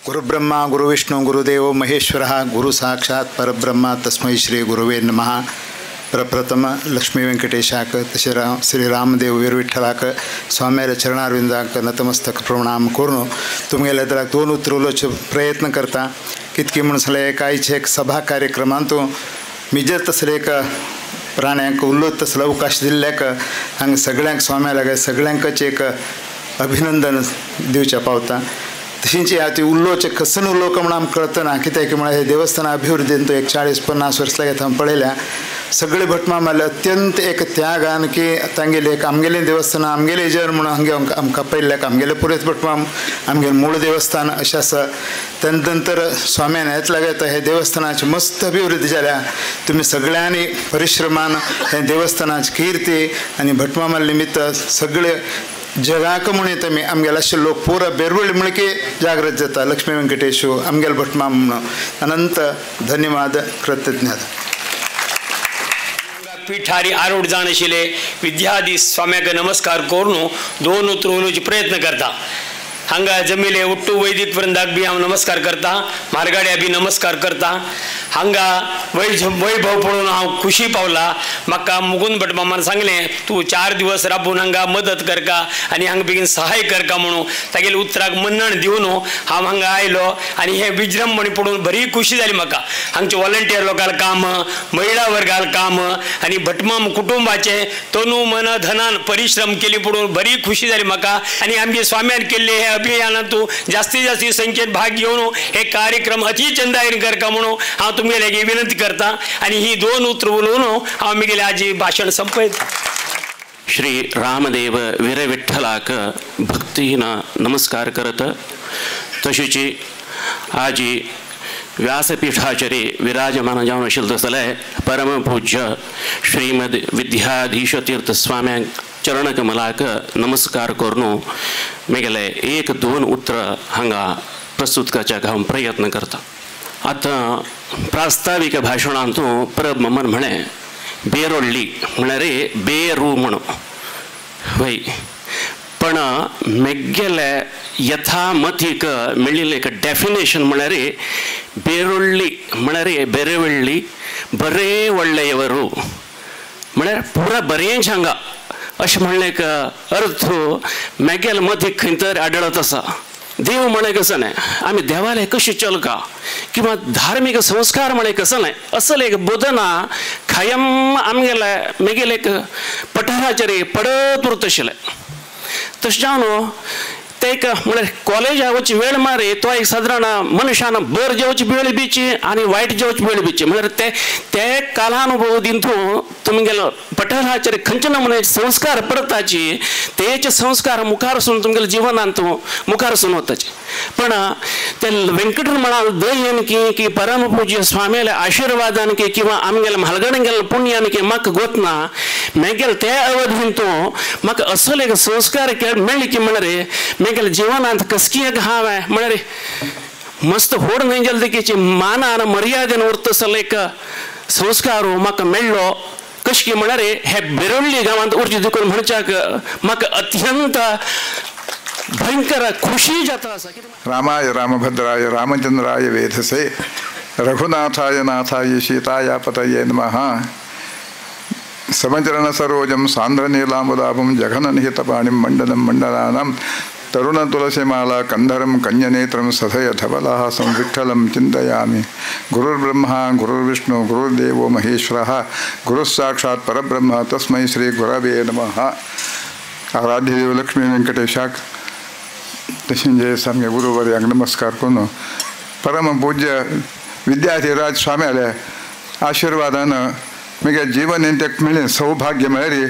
गुरुब्रह्मा गुरुविष्णू गुरुदेव महेश्वरः गुरु साक्षात् परब्रह्मा तस्मै श्री गुरुवे नमः. प्रप्रथम लक्ष्मी व्यंकटेशाक तशें श्री रामदेव वीर विठ्ठलाक स्वाम्याच्या चरणारविंदाक नतमस्तक प्रणाम करून तुमगेल्या तर 2 उतर उलोवचे प्रयत्न करता. कितकी म्हणून सांगलें एक आयचे एक सभा कार्यक्रमांतूं मिजर तसले एक प्राण्यांक उल्लो तसलो अवकाश दिल्ल्याक हांगा सगळ्यांक स्वाम्या लागीं सगळ्यांकच एक अभिनंदन दिवचें पावता. तशींच ह्या ती उल्लोचे कसन उलोवक म्हणून आमकां कळतना कित्याक म्हळ्यार हे देवस्थान अभिवृद्धीन तो एक 40-50 वर्सां लागीं हांव पळयल्या सगळे भटमा मारले अत्यंत एक त्यागान की तांगेले एक आमगेलें देवस्थान आमगेलें इजर म्हणून हांगे आमकां पळयल्ल्याक आमगेलें पुरेत भटमा आमगेलें मूळ देवस्थान अशें आसा. तेन्ना नंतर स्वाम्यान हेच लागता हे देवस्थानाची मस्त अभिवृद्धी जाल्या. तुमी सगळ्यांनी परिश्रमान हे देवस्थानाची कीर्ती आनी भटमामाल निमित्त सगळे जगाक म्हणून तुमी आमगेले अशे लोक पुरो बेरवळी म्हणकी जागृत जाता. लक्ष्मी व्यंकटेशू आमगेल भटमा म्हणून अनंत धन्यवाद कृतज्ञता. पिठारी आरूढ जाण आशिल्ले विद्याधीश स्वाम्याक नमस्कार करून 2 उतर उलोवचे प्रयत्न करता. हांगा जमिले उट्टू वैदिक वृंदाक बी हांव नमस्कार करता, मारगाड्या बी नमस्कार करता. हांगा वैभव पळोवन हांव खुशी पावला. म्हाका मुकुंद भट मामान सांगलें तूं 4 दिवस राबून हांगा मदत करका आनी हांगा बेगीन सहाय करका म्हणून. तागेले उतराक मन्नण दिवन हांव हांगा आयलो आनी हे विजृंभणी पळोवन बरी खुशी जाली म्हाका. हांगचे व्हॉलंटियर लोकांक काम, महिला वर्गाल काम आनी भटमाम कुटुंबाचे तनू मन धनान परिश्रम केली पळोवन बरी खुशी जाली म्हाका. आनी आमगे स्वाम्यान केल्ले हे अभियानात जास्तीत जास्त संख्येत भाग घेवन हे कार्यक्रम अति चंदायन करका म्हणून हांव तुमगेले विनंती करता. आनी ही 2 उतर उलोवन हांव म्हगेलें आजी भाशण संपयता. श्री रामदेव वीर विठ्ठलाक भक्तीन नमस्कार करत, तशीच आजी व्यासपीठाचेर विराजमान जावन आशिल्ले तसले परमपूज्य श्रीमद विद्याधीश तीर्थ स्वाम्यांक चरणकमलाक नमस्कार करून म्हगेले 1-2 उतर हांगा प्रस्तुत करच्याक हांव प्रयत्न करता. आतां प्रास्ताविक भाशणांत परब ममन म्हळें बेरोळ्ळी म्हळ्यार बेरू म्हणून वय, पण मेगेले यथामतीक मेळिल्लें एक डेफिनेशन म्हळ्यार बेरोळ्ळी म्हळ्यार बेरेवळ्ळी बरें व्हडलेयವರು म्हळ्यार पुरा बरेंच हांगा अशें म्हणलें एक अर्थ मेगेल मतीक खंय तर आढळत आसा. देव म्हळें कसं न्हय, आमी देवालय कशें चलका किंवा धार्मीक संस्कार म्हळें कसं न्हय, असले एक बोधना कायम आमगेले मेगेले एक पठाराचेर पडत उरत आशिल्ले. तशें जावन ते एक म्हळ्यार कॉलेजा वचची वेळ मारी तो एक सादारण मनशान बरें जेवची वेळ बीची आनी वायट जेवची वेळ बीची म्हळ्यार ते कालानुभव दिंतू तुमगेलो पठाराचेर खंयचे नमुने संस्कार पडटाची तेचे संस्कार मुखार वचून तुमगेल्या जिवनांत मुखार वचून वताचे. पण ते वेंकटरमणा दयेन की परमपूज्य स्वामीले आशिर्वादान की किंवा आमगेले म्हालगडे गेले पुण्यान की म्हाका गोतना मेगेल ते अवधीन तूं म्हाका असले एक संस्कार मेळ्ळे की म्हळ्यार मेगेल्या जिवनांत कसकी हांवें म्हळ्यार मस्त व्हड न्हय जाल्यार देखीचे मानान मर्यादेन उरता एक संस्कार म्हाका मेळ्ळो. कशें म्हळ्यार हे बेरोळ्ळी गांवांत उरचे देखून म्हणच्याक म्हाका अत्यंत भयंकर खुशी जाता. रामाय रामभद्राय रामचंद्राय वेधसे रघुनाथाय नाथाय सीताय पतये नमः. समचरण सरोजम सांद्र नीलामुदाभम जघन निहितपाणिं मंडलम मंडलानां तरुण तुलसीमाला कंधरम कन्यनेत्रम सधय धवलाहासं विठ्ठलं चिंतयामि. गुरुर्ब्रह्मा गुरुर्विष्णु गुरुर्देवो महेश्वरः गुरुस्साक्षात् परब्रह्म तस्मै श्री गुरवे नमः. आराध्य देव लक्ष्मी वेंकटेशाक तशेंच सामके गुरुवर्याक नमस्कार करून परमपूज्य विद्याधीराज स्वाम्याले आशिर्वादान म्हगे जीवन तेक मेळ्ळें सौभाग्य म्हळ्यार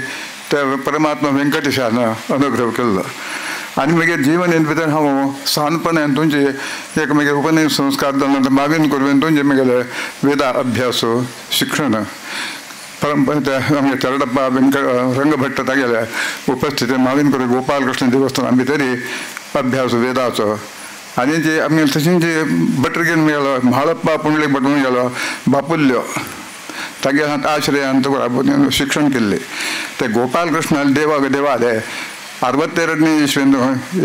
ते परमात्मा वेंकटेशान अनुग्रह केल्लो. आनी म्हगे जिवनेन भितर हांव सानपणान तुमचे एक म्हगे उपनयन संस्कार जावन मागीन करून तुमचे म्हगेले वेदा अभ्यास शिक्षण आमगे चरडप्पा रंगभट्ट तागेले उपस्थिती मागीन करून गोपालकृष्ण देवस्थाना भितरी अभ्यास वेदाचो. आनी जे आमगे तशें जे भटरगेन गेलो म्हाळप्पा पुंडलीक भट म्हणून गेलो बापुल्यो तागे हात आश्रयान शिक्षण केल्ले. ते गोपालकृष्ण देवाले 62ನೇ ಇಸ್ವಿಯಿಂದ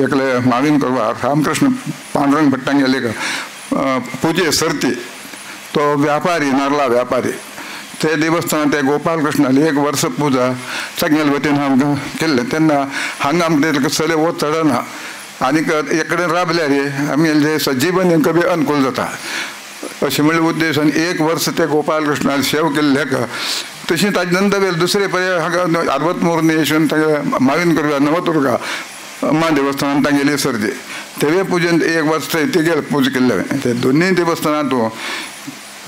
एकले मागीन करवा रामकृष्ण पांडुरंग भट्टांग गेले पूजे सर्ती तो व्यापारी नारळा व्यापारी ते देवस्थान ते गोपालकृष्णाली 1 वर्ष पूजा सगळ्या वतीन हांव केल्ले. तेन्ना हांगा आमचे सले वच चडना आनीक एक राबल्या रे आमी जीवन कबी अनुकूल जाता अशें म्हणले उद्देशान 1 वर्ष ते गोपालकृष्णाली सेव केल्ले. तशी ताजे नंतर दुसरे पर्याय हांगा 63ನೇ इस्वीन मागीन करवा नवदुर्गा अम्मा देवस्थानान तांगेली सर्ती तेवे पुजेन 1 वर्ष तिगेल पूज केल्ले. ते दोनूय देवस्थानांत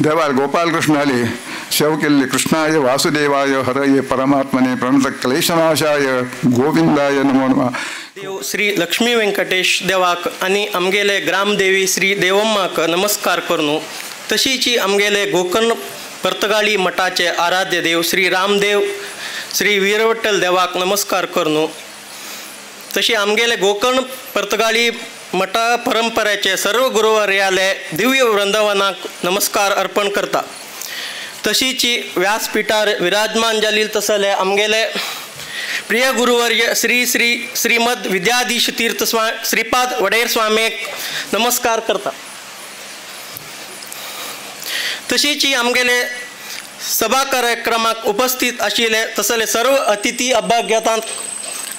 देवार गोपालकृष्णाली सेव केल्ली. कृष्णाय वासुदेवाय हरये परमात्मने प्रणत क्लेशनाशाय गोविंदाय नमो नमः. देव श्री लक्ष्मी व्यंकटेश देवाक आनी आमगेले ग्रामदेवी श्री देवम्माक नमस्कार करून तशीची आमगेले गोकर्ण पर्तगाळी मठाचे आराध्य देव श्री रामदेव श्री वीरविठ्ठल देवाक नमस्कार करून तशी आमगेले गोकर्ण पर्तगाळी मठा परंपरेचे सर्व गुरुवर्याले दिव्य वृंदावनाक नमस्कार अर्पण करता. तशीची व्यासपीठार विराजमान जालील तसले आमगेले प्रिय गुरुवर्य श्रीमद विद्याधीश तीर्थ श्रीपाद वडेर स्वामीक नमस्कार करता. तशीची आमगेले सभा कार्यक्रमाक उपस्थित आशिल्ले तसले सर्व अतिथी अभ्यागतांक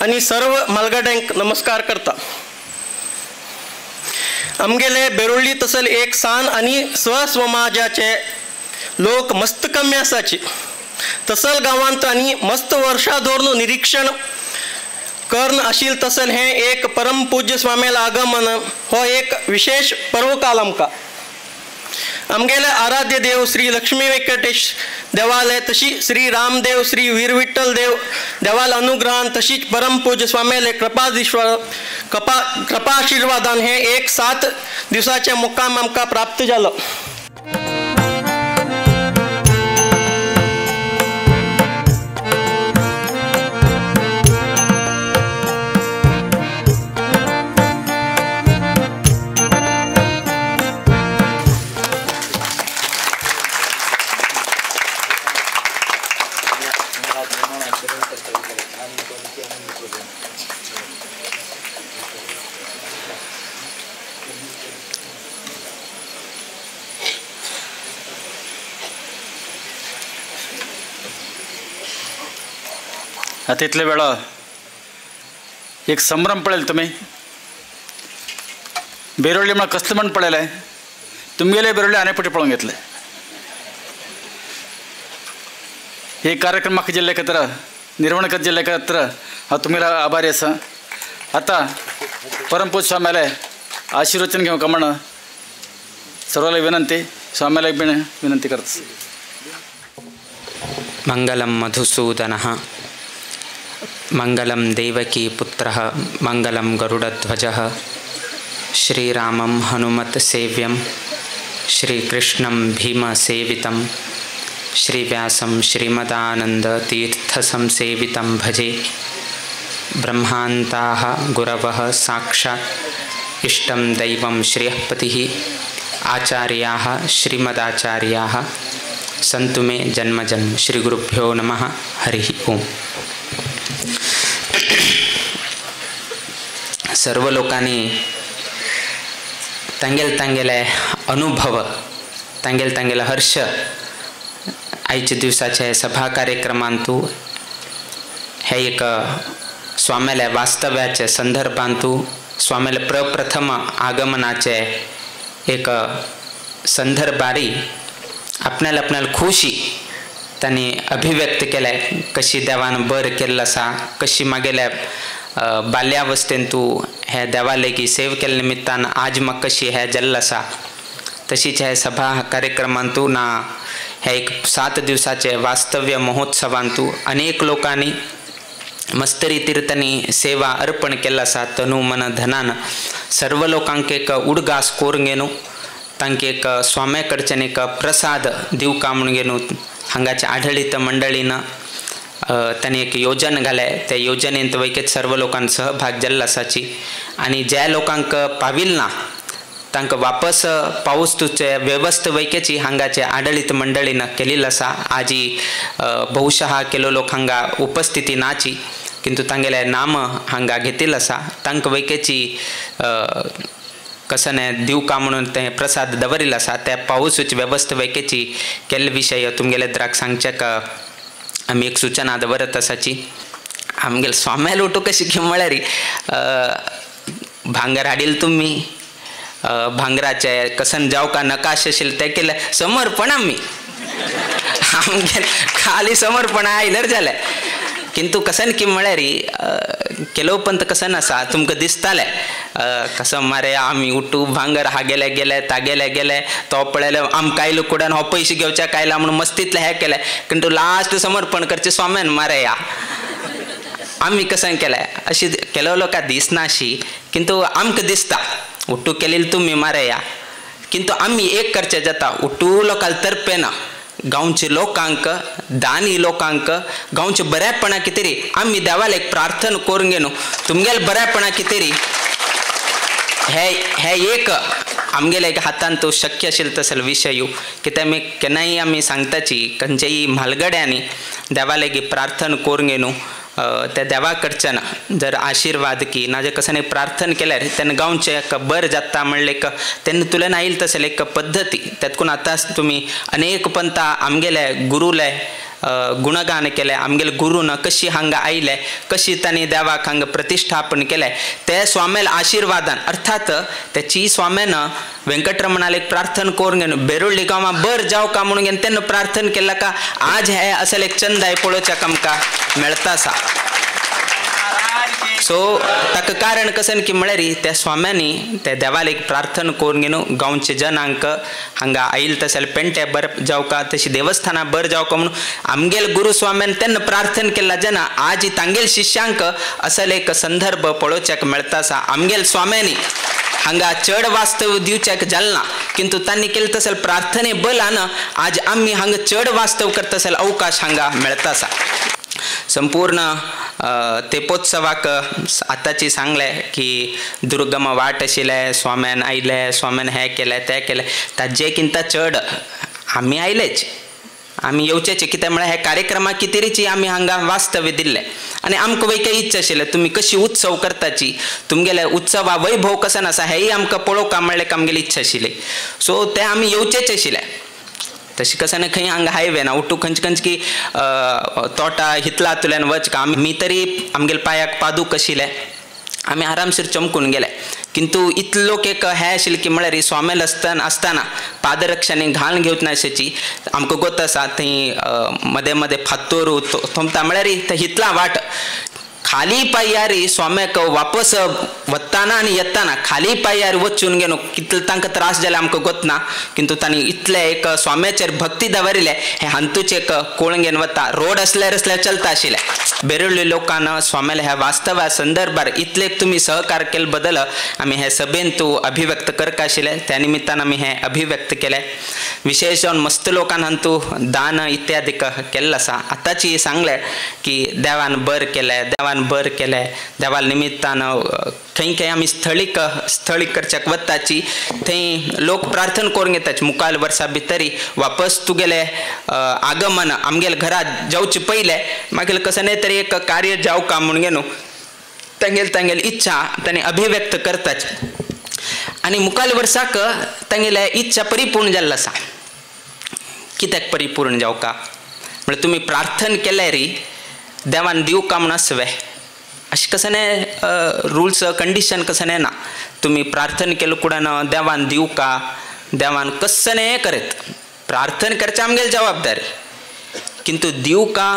आनी सर्व मालगड्यांक नमस्कार करता. आमगेले बेरोळ्ळी तसले एक सान आनी स्वसमाजाचे लोक मस्त कमी आसाची तसल गांवांत आनी मस्त वर्षा धोरण निरीक्षण कर्ण आशिल तसल हे एक परम पूज्य स्वामीला आगमन हो एक विशेष पर्वकाल आमगेले आराध्य देव श्री लक्ष्मी व्यंकटेश देवालय तशी श्री रामदेव श्री वीर विठ्ठल देव देवाल अनुग्रहान तशीच परम पूज्य स्वामीले कृपा आशीर्वादान हे एक 7 दिवसाचे मुक्काम आमकां प्राप्त जालो. आता इतले वेळा एक संभ्रम पळेल तुम्ही बेरोळ्ळी म्हणून कसलं म्हण पळयलें तुमगेले बेरोळ्ळी आनेपटी पळोवन घेतले. हे कार्यक्रम म्हाका जिल्ले खातीर निर्वण करता जिल्ले खातीर हांव तुमगेलो आभारी आसा. आता परमपूज स्वाम्याले आशीर्वचन घेवंक म्हण सर्वांक विनंती स्वाम्याला बीन विनंती करता. मंगलम मधुसूदनः मंगलम देवकी पुत्रः मंगलम गरुडध्वजः श्रीरामं हनुमत सेव्यं श्रीकृष्णं भीमसेवितं श्रीव्यासं श्रीमदानंद तीर्थसंसेवितं भजे. ब्रह्मान्ताः गुरवः साक्षात् इष्टं दैवं श्रियःपतिः आचार्याः श्रीमदाचार्याः सन्तु मे जन्मजन्म. श्रीगुरुभ्यो नमः. हरिः ओम. सर्व लोकांनी तांगेले अनुभव तांगेले हर्ष आयच्या दिवसाचे सभा कार्यक्रमांतू हे एक स्वाम्याल्या वास्तव्याचे संदर्भांतू स्वाम्याल्या प्रप्रथम आगमनाचे एक संदर्भारी आपल्याला खुशी त्यांनी अभिव्यक्त केले. कशी देवान बर केल्लो आसा कशी मागेल्या बाल्यावस्थेन तूं हे देवालेगी सेव केल्या निमित्तान आज म्हाका कशी हे जल्ल आसा. तशीच हे सभा कार्यक्रमांतू ना हे एक 7 दिवसाचे वास्तव्य महोत्सवांतू अनेक लोकांनी मस्त रितीन सेवा अर्पण केला आसा. तनु मन धनान सर्व लोकांक एक उडगास कोरून घेनू तांकां एक स्वाम्या कडच्यान एक प्रसाद दिवका म्हणून घेनू हांगाच्या आढळीत मंडळीनं त्यांनी एक योजन घाले. त्या योजनेंत वैकेत सर्व लोकांक सहभाग जाल्लो आसाची आनी ज्या लोकांक पाविल ना तांकां वापस पावस तुचे वेवस्था वैकेची हांगाचे आढळीत मंडळीनं केलेली आसा. आजी बहुशः केलो लोक हांगा उपस्थिती नाची किंतु तांगेले नाम हांगा घेतिल्लो आसा. तांकां वैकेची कसने दिवका म्हणून ते प्रसाद दवरिल्लो आसा. त्या पावसूची वेवस्था वैकेची केल्ले विशय तुमगेले द्राक सांगचे का आमी एक सूचना दवरत आसाची. आमगेले स्वाम्याल उठू कशी घेवन म्हळ्यार भांगर हाडिल्लो तुमी भांगराचे कसन जावं का नकाश आशिल्ले ते केले समर्पण आमी आमगे खाली समर्पण आयल्यार जालें. किंतु कसन की म्हळ्यार केलो पंत कसन आसा तुमकां दिसतालें कसं मारे आमी उठू भांगर हागेले गेले तागेले गेले तो पळयले आमकां आयलो कुडान हो पयशे घेवचे कायला म्हणून मस्तीतले हे केले किंतु लास्ट समर्पण करचे स्वाम्यान मारे या आमी कसन केलें अशी केलो लोकां दिसना अशी किंतु आमकां दिसता उठू केलेली तुमी मारे या किंतु आमी एक करचे जाता उठू लोकांक तर्फेना गांवचे लोकांक दानी लोकांक गांवचे बऱ्यापणा कितेरी आमी देवाला एक प्रार्थना करून घेनू तुमगेले बऱ्यापणा कितेरी हे एक आमगेले एक हातान तो शक्य आशिल्लो तसलो विशय कित्याक आमी केन्नाय आमी सांगताची खंयच्याय म्हालगड्यांनी देवाला एक प्रार्थना करून घेनू त्या देवाकडच्यान जर आशीर्वाद की नाजे कसं प्रार्थना केल्यार त्यांना गावचे एक बर जाता म्हणले एक त्यांना तुला येईल तसं एक पद्धती त्यातून आताच तुम्ही अनेक पंथा आमगेले गुरुले गुणगान केले आमगेले गुरुन कशी हांगा आयले कशी त्यांनी देवाक हांगा प्रतिष्ठापन केले ते स्वामेल आशीर्वादान अर्थात त्याची स्वाम्यानं व्यंकटरमणाला एक प्रार्थना करून घेऊन बेरोळी गांवा बर जाव का म्हणून घेऊन त्यांना प्रार्थना केला का आज हे असेल एक चंद आहे पळोवच्या आमकां मेळता सा सो ताका कारण कसं की म्हळ्यार त्या स्वाम्यांनी त्या देवाला एक प्रार्थना करून घेऊन गांवचे जनांक हांगा आईल तशें पेंटे बर जावका तशी देवस्थाना बर जावका म्हणून आमगेल गुरुस्वाम्यान त्यांना प्रार्थना केला जना आज तांगेल शिष्यांक असल एक संदर्भ पळोवच्याक मेळता आसा आमगेल स्वाम्यांनी हांगा चड वास्तव दिवच्याक जालना किंतु तांणी केले तसल प्रार्थने बलान आज आम्ही हांगा चड वास्तव करता असेल अवकाश हांगा मेळता आसा संपूर्ण तेपोत्सवाक आताची सांगले की दुर्गम वाट आशिल्ले स्वाम्यान आयले स्वाम्यान हे केले ते केले ताजेकिंत चड आमी आयलेच आमी येवचेचे कित्याक म्हळ्यार हे कार्यक्रमाक कितेरीची आमी हांगा वास्तव्य दिल्ले आनी आमकां वयके इच्छा आशिल्ले तुमी कशी उत्सव करताची तुमगेले उत्सवा वैभव कसो आसा हेय आमकां पळोवपाक म्हणलें आमगेली इच्छा आशिल्ली सो ते आमी येवचेच आशिल्ले तशी कसं खंय हांगा हायवे ना उठू खंयच खंयच की तोटा हितला तुल्यान वच का मी तरी आमगेले पांयाक पादूक आशिल्ले आमी आरामशीर चमकून गेले किंतु इतले लोक एक हे आशिल्ले की म्हळ्यार स्वामेल आसतना पादरक्षांनी घालून घेवच नाशिल्ली आमकां गोत आसा थंय मदें मदें फातोर थोमता म्हळ्यार हितला वाट खाली पांयारी स्वाम्याक वापस वताना आनी येताना खाली पांयार वचून गेलो कितले तांकां त्रास जाले आमकां गोत ना किंतु तांणी इतले एक स्वाम्याचेर भक्ती दवरिल्ले हे हांतूचे एक कोळंगेन वता रोड असल्यार चलता आशिल्ले बेरोळी लोकांना स्वाम्याला ह्या वास्तवा संदर्भार इतले तुम्ही सहकार केले बदल आमी हे सभेन तू अभिव्यक्त करता आशिल्ले त्या निमित्तान आमी हे अभिव्यक्त केले विशेष जावन मस्त लोकांना तू दान इत्यादी केल्लें आसा आतांची सांगले की देवान बर केले देवाल निमित्तान खंय खंय आमी स्थळीक करच्याक वताची थंय लोक प्रार्थना करून घेताची मुखाल वर्सा भितरी वापस तुगेले आगमन आमगेले घरात जावचे पयले मागीर कसं तरी एक कार्य जावका म्हणून घेवन तांगेल इच्छा तांणी अभिव्यक्त करताच आनी मुखाल वर्साक तांगेले इच्छा परिपूर्ण जाल्लो आसा कित्याक परिपूर्ण जावका म्हळ्यार तुमी प्रार्थना केल्यार देवान दिवका म्हूण आसवे अशें कसं रुल्स कंडिशन कसं ना तुम्ही प्रार्थना केलो कुडान देवान दिवका देवान कसं करेत प्रार्थना करचे आमगेली जबाबदारी किंतु दिवका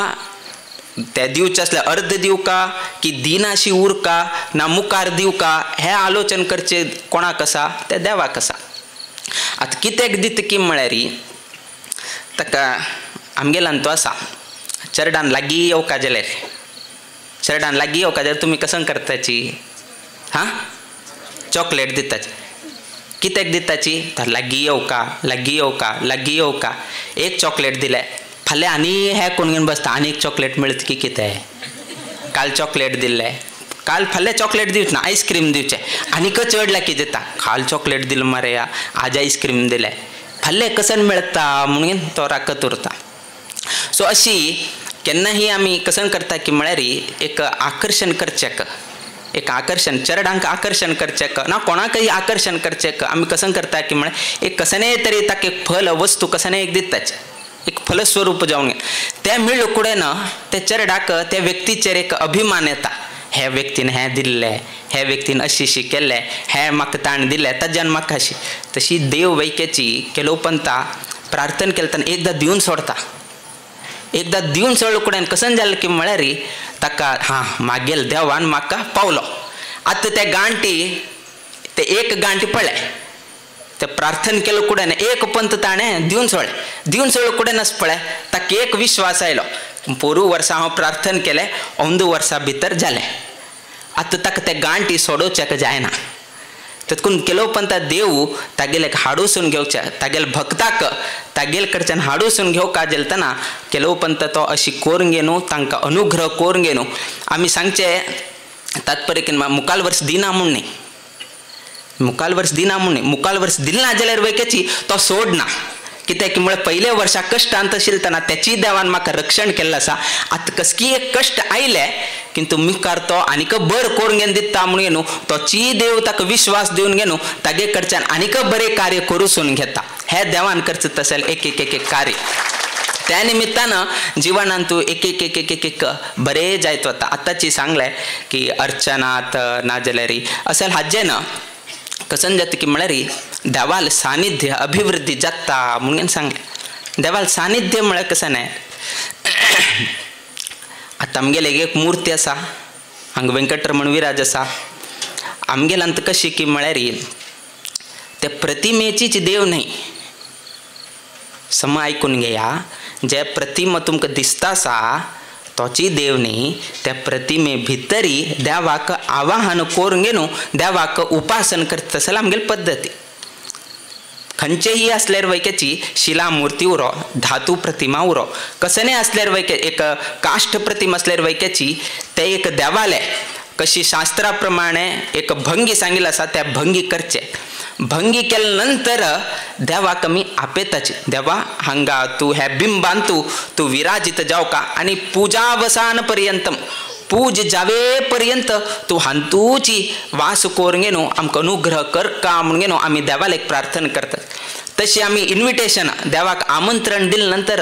ते दिवचे असले अर्ध दिवका की दिनाशी उरका ना मुखार दिवका हे आलोचन करचे कोणाक आसा ते देवाक आसा आतां कित्याक दिता की म्हळ्यार ताका आमगेल्यान तो आसा चरडान लागीं येवका जाल्यार चरडान लागीं येवका जाल्यार तुमी कसं करताची हां चॉकलेट दिताची कित्याक दिताची तर लागीं येवका एक चॉकलेट दिले फाल्यां आनी हे कोण घेवन बसता आनी एक चॉकलेट मेळत की कितें काल चॉकलेट दिल्ले काल फाल्यां चॉकलेट दिवच ना आयस्क्रीम दिवचे आनीक चड लागीं दिता काल चॉकलेट दिलें मरे आज आयस्क्रीम दिले फाल्यां कसं मेळटा म्हणून तो राखत उरता सो अशी केन्नाही आमी कसं करता की म्हळ्यार एक आकर्षण करचेक एक आकर्षण चरडांक आकर्षण करचेक ना कोणाकय आकर्षण करचेक आमी कसं करता की म्हळ्यार एक कसने तरी ताका एक फल वस्तू कसने एक दिताच एक फलस्वरूप जावन ते मिळ कुडेन ते चरडाक त्या व्यक्तीचेर एक अभिमान येता हे व्यक्तीन हे दिल्ले हे व्यक्तीन अशी केल्ले हे म्हाका ताण दिले ताज्यान म्हाका अशी तशी देव वैकेची केलो पंथा प्रार्थना केले तेन्ना एकदा दिवन सोडलो कुडेन कसं जालें की म्हळ्यार ताका हां मागेल देवान म्हाका पावलो आतां ते गांठी ते एक गांठी पळय ते प्रार्थना केलो कुडेन एक पंत ताणें दिवन सोडलो कुडेनच पळय ताका एक विश्वास आयलो पोरू वर्सां हांव प्रार्थना केलें औंद वर्सां भितर जालें आतां ताका ते गांठी सोडोवचेक जायना तेतून केलो पंता देव तागेले हाडूसून घेवचे तागेले भक्ताक तागेल कडच्यान हाडूसून घेवका जेलतना केलो पंत तो अशी करून घेनू तांकां अनुग्रह करून घेनू आमी सांगचे तात्पर्य की मुखाल वर्स दिना म्हूण न्ही मुखाल वर्स दिना म्हूण न्ही मुखाल वर्स दिल ना जाल्यार वयकेची तो सोडना कित्याक की म्हळ्यार पयल्या वर्सा कश्ट अंत आशिल्ले त्याची देवान म्हाका रक्षण केल्लें आसा. आतां कसकी एक कश्ट आयले किंतु मुखार तो आनीक बर करून दिता म्हणून न्हू तोची देव ताका विश्वास दिवन गे न्हू तागे कडच्यान आनीक बरें कार्य करूसून घेता. हे देवान करचें तशें एक एक एक एक कार्य त्या निमित्तानं जिवनान तूं एक एक एक एक एक एक बरें जायत वता. आतांची सांगलें की अर्चनात नाजाल्यार असेल हाजें ना कसन जाता की म्हळ्यार देवाल सानिध्य अभिवृद्धी जाता म्हणून सांगलें. देवाल सानिध्य म्हळ्यार कशें न्हय. आतां आमगेले एक मूर्ती आसा हांगा वेंकटरमण विराज आसा. आमगेलांत कशी की म्हळ्यार ते प्रतिमेचीच देव न्हय. सम आयकून घेया. जे प्रतिमा तुमकां दिसता आसा तोची देव न्ही. त्या प्रतिमे भितरी देवाक आवाहन करून गे न्हू देवाक उपासन करता तसं आमगेली पद्दती. खंयचेही असल्यार वैक्याची शिला मूर्ती उरो धातू प्रतिमा उरो कसनय असल्यार वैक्य एक काष्ठ प्रतिमा असल्यार वैक्याची ते एक देवाले कशी शास्त्रा प्रमाणे एक भंगी सांगिल्ली आसा त्या भंगी करचे. भंगी केल्या नंतर देवाक आमी आपयताची. देवा हांगा तूं हे बिंबान तूं विराजित जावका आनी पुजावसान पर्यंत पूज जावे पर्यंत तूं हांतूची वास करून गे न्हू आमकां अनुग्रह कर का म्हणून गे न्हू आमी देवाक एक प्रार्थना करतात. तशी आमी इन्विटेशन देवाक आमंत्रण दिले नंतर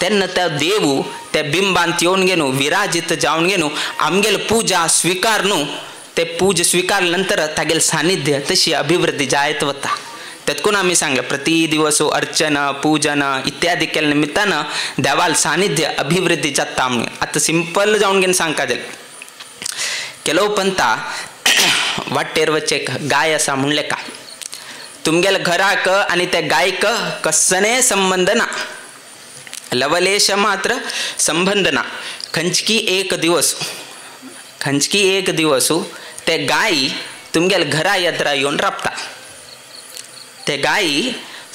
तेन्ना त्या देव त्या बिंबांत येवन गे न्हू विराजित जावन गे न्हू आमगेल पुजा स्विकार न्हू ते पूज स्वीकार नंतर तागेल सानिध्य तशी अभिवृद्धी जायत वता. तेतकून आमी सांगले प्रति दिवस अर्चन पूजन इत्यादी केल्या निमित्तानं देवाल सानिध्य अभिवृद्धी जाता म्हणून. आतां सिंपल जावन घेवन सांगता जाल्यार केलो पंता वाटेर वच्चे एक गाय आसा म्हणले का तुमगेल्या घराक आनी त्या गायक कसने संबंध ना. लवलेश मात्र संबंध ना. खंयची एक दिवस ते गाय तुमगेल घरा येद्रा येवन राबता. ते गाय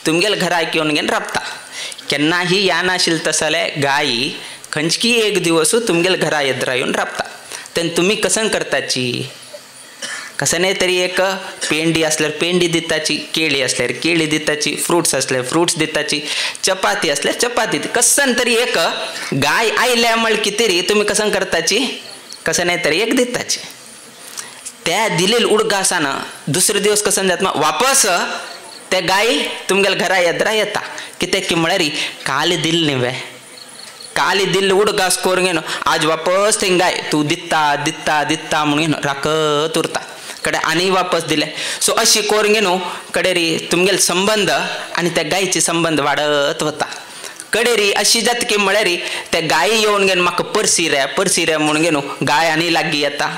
तुमगेल घराक येवन घेवन राबता. केन्नाही या नाशिल्ले तसले गाय खंयची एक दिवस तुमगेल घरा येद्रा येवन राबता. तेन्ना तुमी कसन करताची कसने तरी एक पेंडी असल्यार पेंडी दिताची केळी असल्यार केळी दिताची फ्रुट्स असल्यार फ्रुट्स दिताची चपाती असल्यार चपाती कसन तरी एक गाय आयल्या म्हळ कितेरी तुमी कसन करताची कसने तरी एक दिताची. त्या दिलेल उडगा आसा ना दुसरे दिवस कसन जाता वापस ते गाय तुमगेल घरा येद्रा येता. कित्याक की म्हळ्यार काल दिल न्ही वे काल दिल्ले उडगास करून घेवन आज वापस ते गाय तूं दिता दिता दिता म्हणून राखत उरता कडे आनी वापस दिले. सो अशी करून घेवन कडेरी तुमगेल संबंध आनी त्या गायचे संबंध वाडत वता. कडेरी अशी जाता की म्हळ्यार त्या गायी येवन घेवन म्हाका परसी रे म्हणून घेवन गाय आनी लागीं येता.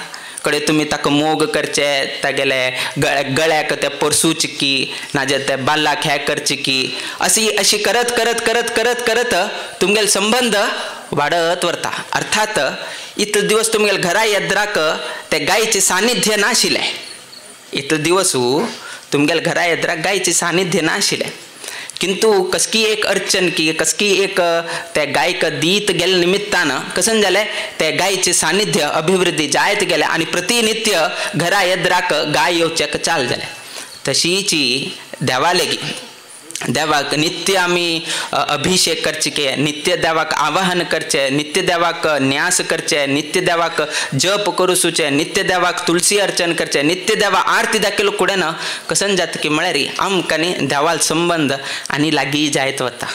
कडे तुमी ताका मोग करचे तागेले गळ्याक ते परसूचे की नाजाल्यार त्या बाल्लाक हे करचे की अशी करत करत करत करत करत तुमगेले संबंध वाडत वरता. अर्थात इतले दिवस तुमगेले घरा येद्राक ते गायचे सानिध्य नाशिल्ले. इतले दिवस तुमगेले घरा येद्राक गायचे सानिध्य नाशिल्ले. किंतु कसकी एक अर्चन की कसकी एक त्या गायक दीत गेल्या निमित्तानं कसन जालें त्या गायचे सानिध्य अभिवृद्धी जायत गेले आनी प्रतिनित्य घरा येद्राक गाय येवचेक चाल जालें. तशीची देवा लेगी देवाक नित्य आमी अभिषेक करचे की नित्य देवाक आवाहन करचे नित्य देवाक न्यास करचे नित्य देवाक जप करूसुचे नित्य देवाक तुलसी अर्चन करचे नित्य देवा आरती दाखयलो कुडेन कसन जाता की म्हळ्यार आमकां देवाल संबंध आनी लागीं जायत वता.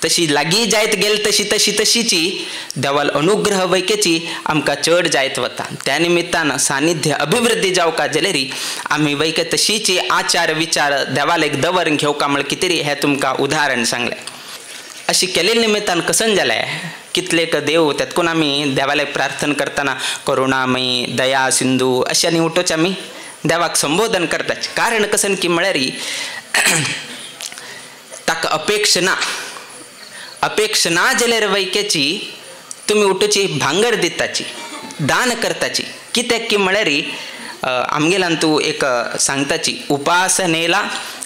तशी लागीं जायत गेली तशीची देवाल अनुग्रह वैकेची आमकां चड जायत वता. त्या निमित्तान सानिध्य अभिवृद्धी जावका जाल्यार आमी वैके तशीची आचार विचार देवाल एक दवरून घेवका म्हळ्यार कितें हें तुमकां उदाहरण सांगलें. अशी केलेल्या निमित्तान कसन जालें कितलेक देव तेतकून आमी देवाक प्रार्थना करतना करुणामयी दया सिंधू अशें आनी उठोवचे आमी देवाक संबोधन करताचे. कारण कसन की म्हळ्यार ताका अपेक्षा ना जाल्यार वैकेची तुमी उठोवची भांगर दिताची दान करताची. कित्याक की म्हळ्यार आमगेलान तूं एक सांगताची उपासनेला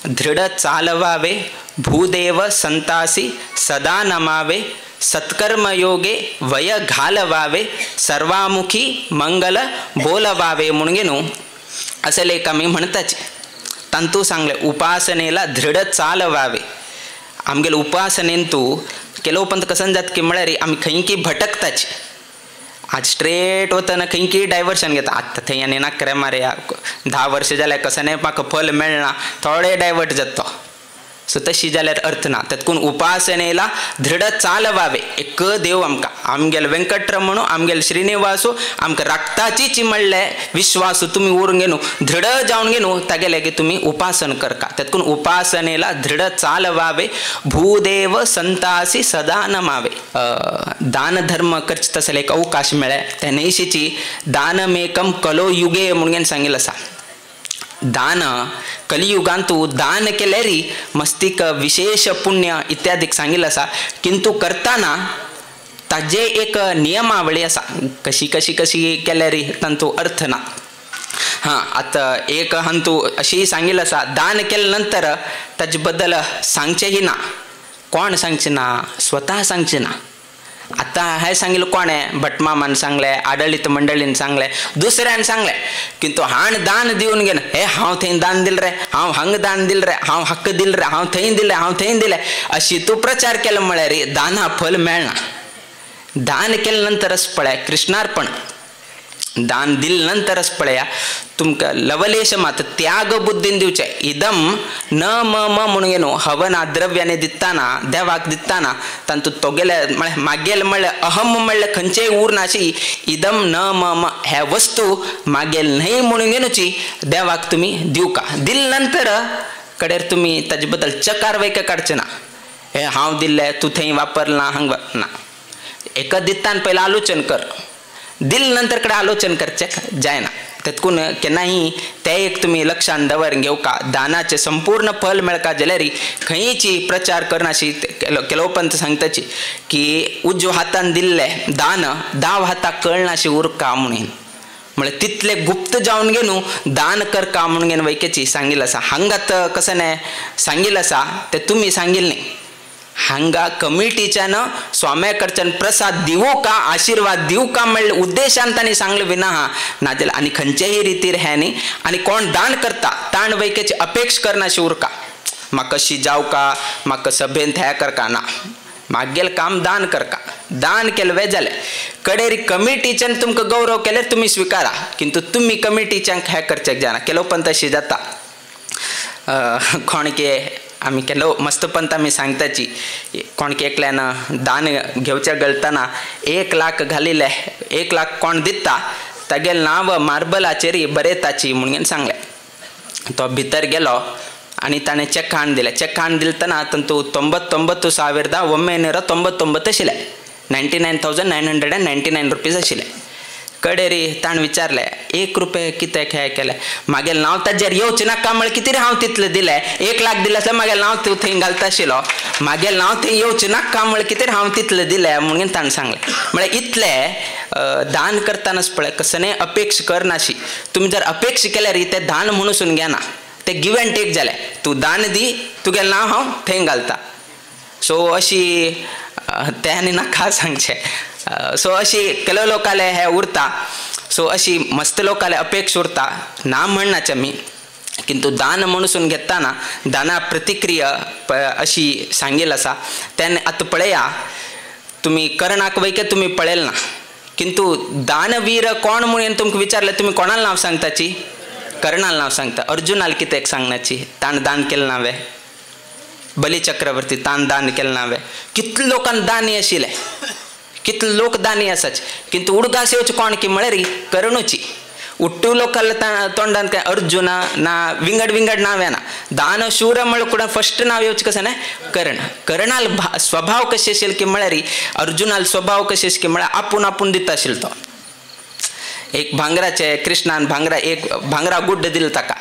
दृढ चालवावे भूदेव संतासी सदा नमावे सत्कर्म योगे वय घालवावे सर्वामुखी मंगल बोलवावे म्हणून घेऊन असेल एक आमी म्हणताची. तांतू सांगले उपासनेला दृढ चालवावे आमगेले उपासनेंतू केलो पंत कसन जात की म्हळ्यार आमी खंयकी भटकताची आज स्ट्रेट वतना खंयकी डायवर्शन घेता आत्ता थंय आनी नाकरे मारे 10 वर्ष जाल्यार कसं म्हाका फल मेळना थोडे डायवर्ट जाता सो तशी जाल्यार अर्थ ना तेतकून उपासनेला दृढ चालवावे एक देव आमकां आमगेल व्यंकटरमणू आमगेल श्रीनिवासू आमकां रक्ताची चिमळ्ळे विश्वासू तुम्ही उरून घेनू दृढ जावन घेनू तागेले की तुम्ही उपासन करका तेतकून उपासनेला दृढ चालवावे भूदेव संतासी सदा नमावे दान धर्म करचे तसले एक अवकाश मेळे त्या नैशीची दानमेकम कलो युगे म्हणून सांगितलं आसा दान कलियुगांतू दान केल्यारी मस्तिक विशेष पुण्य इत्यादीक सांगितलं आसा किंतु करताना ताजे एक नियमावळी आसा कशी कशी कशी केल्यारी तांतू अर्थ ना हां आता एक हंतू अशी सांगितलं आसा दान केल्या नंतर ताजे बद्दल सांगचेही ना कोण सांगचे ना स्वता सांगचे ना आता हे सांगितलं कोणे भटमामान सांगले आडळीत मंडळीन सांगले दुसऱ्यान सांगले किंतु हाण दान दिवन घेन हे हांव थंय दान दिल रे हांव हांग दान दिल रे हांव हक्क दिल रे हांव थंय दिले अशी तू प्रचार केला म्हळ्यार दाना फल मेळना दान केल्या नंतरच पळय कृष्णार्पण दान दिल नंतरच पळया तुमकां लवलेश मात त्याग बुद्धीन दिवचे इदम न म म्हणून घेनो हवना द्रव्याने दिताना देवाक दिताना तांतू तोगेले म्हळ्यार मागेल म्हळ्यार अहम म्हळ्यार खंयचेय उरनाशी इदम न म हे वस्तू मागेल न्हय म्हणून घेनूची देवाक तुमी दिवका दिल नंतर कडेर तुमी ताजे बद्दल चकार वैके काडचे ना हे हांव दिल्ले तूं थंय वापरला हांग ना एका दितान पयला आलोचन कर दिल नंतर कडे आलोचन करचे जायना तेतकून केन्नाही ते एक तुम्ही लक्षात दवरून घेवका दानाचे संपूर्ण फल मेळका जाल्यार खंयची प्रचार करनाशी केलो पंत सांगताची की उजव हातान दिल्ले दान दाव हाताक कळनाशी उरका म्हणून म्हळ्यार तितले गुप्त जावन घेनू दान करका म्हणून घेन वैकेची सांगिल्लें आसा हांगात कसं नाही सांगिल्लें आसा ते तुम्ही सांगिल्लें न्ही हांगा कमिटीच्यान स्वाम्या कडच्यान प्रसाद दिवू का आशीर्वाद दिवू का म्हणले उद्देशान तांणी सांगले विना हा नाजाल्यार आनी खंयचेय रितीर हे न्ही आनी कोण दान करता ताण वैकेची अपेक्ष करनाशी उरका म्हाका कशी जावं का म्हाका सभेंत हे करका ना मागेल काम दान करका दान केले जालें कडेर कमिटीच्यान तुमकां गौरव केल्यार तुमी स्विकारा किंतु तुमी कमिटीच्यांक हे करचें जायना केलो पण तशी जाता कोणके आमी केलो मस्त पंत आमी सांगताची कोणके एकल्यान दान घेवचे गळताना 1 लाख घालिले 1 लाख कोण दिता तागेल नांव मार्बलाचेर बरयताची म्हणून सांगले तो भितर गेलो आनी ताणें चेक हाण दिलें चेक हाण दिलतना तांतू 99,999 आशिल्ले 99,999 रुपीज आशिल्ले कडेरी ताण विचारले 1 रुपया कित्याक हे केले मागेल नांव ताजेर येवचें नाका म्हळ्यार कितें हांव तितलें दिलें 1 लाख दिलें आसल्यार मागेल नांव तूं थंय घालता आशिल्लो मागेल नांव थंय येवचें नाका म्हळ्यार कितें हांव तितलें दिलें म्हणून ताणें सांगलें म्हळ्यार इतलें दान करतानाच पळय कसलेंय अपेक्ष करनाशी तुमी जर अपेक्ष केल्यार तें दान म्हणून घेना ते गिव एंड टेक जालें तूं दान दी तुगेलें नांव हांव थंय घालता सो अशी तें आनी नाका सांगचें सो अशी केलो लोकाले हे उरता सो अशी मस्त लोकाले अपेक्ष उरता ना म्हणनाचे आमी किंतु दान म्हणून घेताना दाना प्रतिक्रिया अशी सांगिल्ली आसा तेन्ना आतां पळया तुमी कर्णाक वैके तुमी पळयलें ना किंतु दानवीर कोण म्हणून तुमकां विचारलें तुमी कोणालें नांव सांगताची कर्णाल नांव सांगता अर्जुनाल कित्याक सांगनाची ताण दान केलें नावे बली चक्रवर्ती ताण दान केलें नावे कितले लोकांक दानी आशिल्ले कितले लोक दानी आसाच किंतु उडगास येवचे कोण की म्हळ्यार कर्णूची उट्टू लोकांना तोंडान काय अर्जुना ना विंगड नाव येना दान शूर म्हळ्यार फस्ट नाव येवचें कशें ना कर्णाल स्वभाव कशें आशिल्ले की म्हळ्यार अर्जुनाल स्वभाव कशें की म्हळ्यार आपूण दिता आशिल्लो तो एक भांगराचे कृष्णान भांगरा गुड्ड दिलो ताका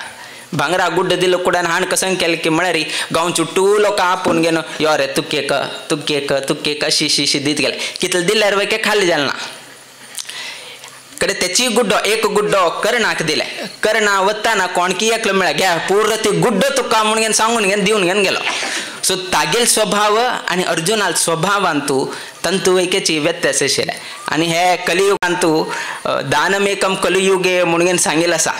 भांगरा गुड्ड दिलो कुडान हाण कसं केलें की म्हळ्यार गांव चुट्टू लोक आपूण घेवन यो रे तुकेक अशी दीत गेले कितले दिल्यार वैके खाली जालें ना कडे तेची एक गुड्डो कर्णाक दिले कर्णा वताना कोणकी एकलो म्हळ्यार घ्या पूर्ण ती गुड्ड तुका म्हणून सांगून घेवन दिवन घेवन गेलो सो तागेल स्वभाव आनी अर्जुनाल स्वभावांतू तंतू वैकेची व्यत्यास आशिल्ले आनी हे कलियुगांतू दानमेकम कलियुगे म्हणून सांगिल्लें आसा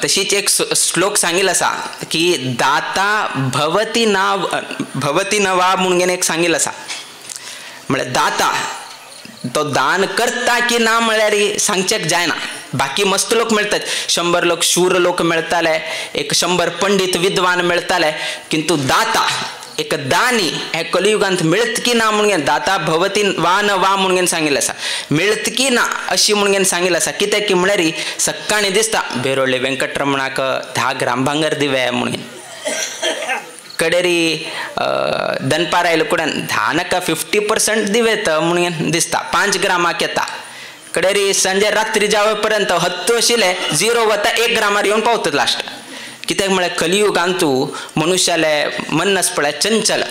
तशीच एक श्लोक सांगील असा की दाता भवती नवा म्हणून एक सांगील असा म्हणजे दाता तो दान करता की ना म्हळ्यार सांगचेक जायना. बाकी मस्त लोक मिळतात, 100 लोक शूर लोक मिळताले, एक 100 पंडित विद्वान मिळताले, किंतु दाता एक दानी हे कलियुगांत मिळत की ना म्हणून दाता भवती वा न वा म्हणून सांगितलं असा, मिळत की ना अशी म्हणून सांगितलं असा. कित्याक की म्हळ्यार सक्काणी दिसता बेरोळे व्यंकटरमणाक 10 ग्राम भांगर दिवे म्हणून, कडेरी दनपार आयलो कुडान 10 नका 50% दिवेत म्हणून दिसता, 5 ग्रामाक येता. कडेरी संजे रात्री जावेपर्यंत 10 आशिल्ले 0 वता 1 ग्रामार येवन पावतात लास्ट. कित्याक म्हळ्यार कलियुगांतू मनुष्याले मन आस पळय चंचल,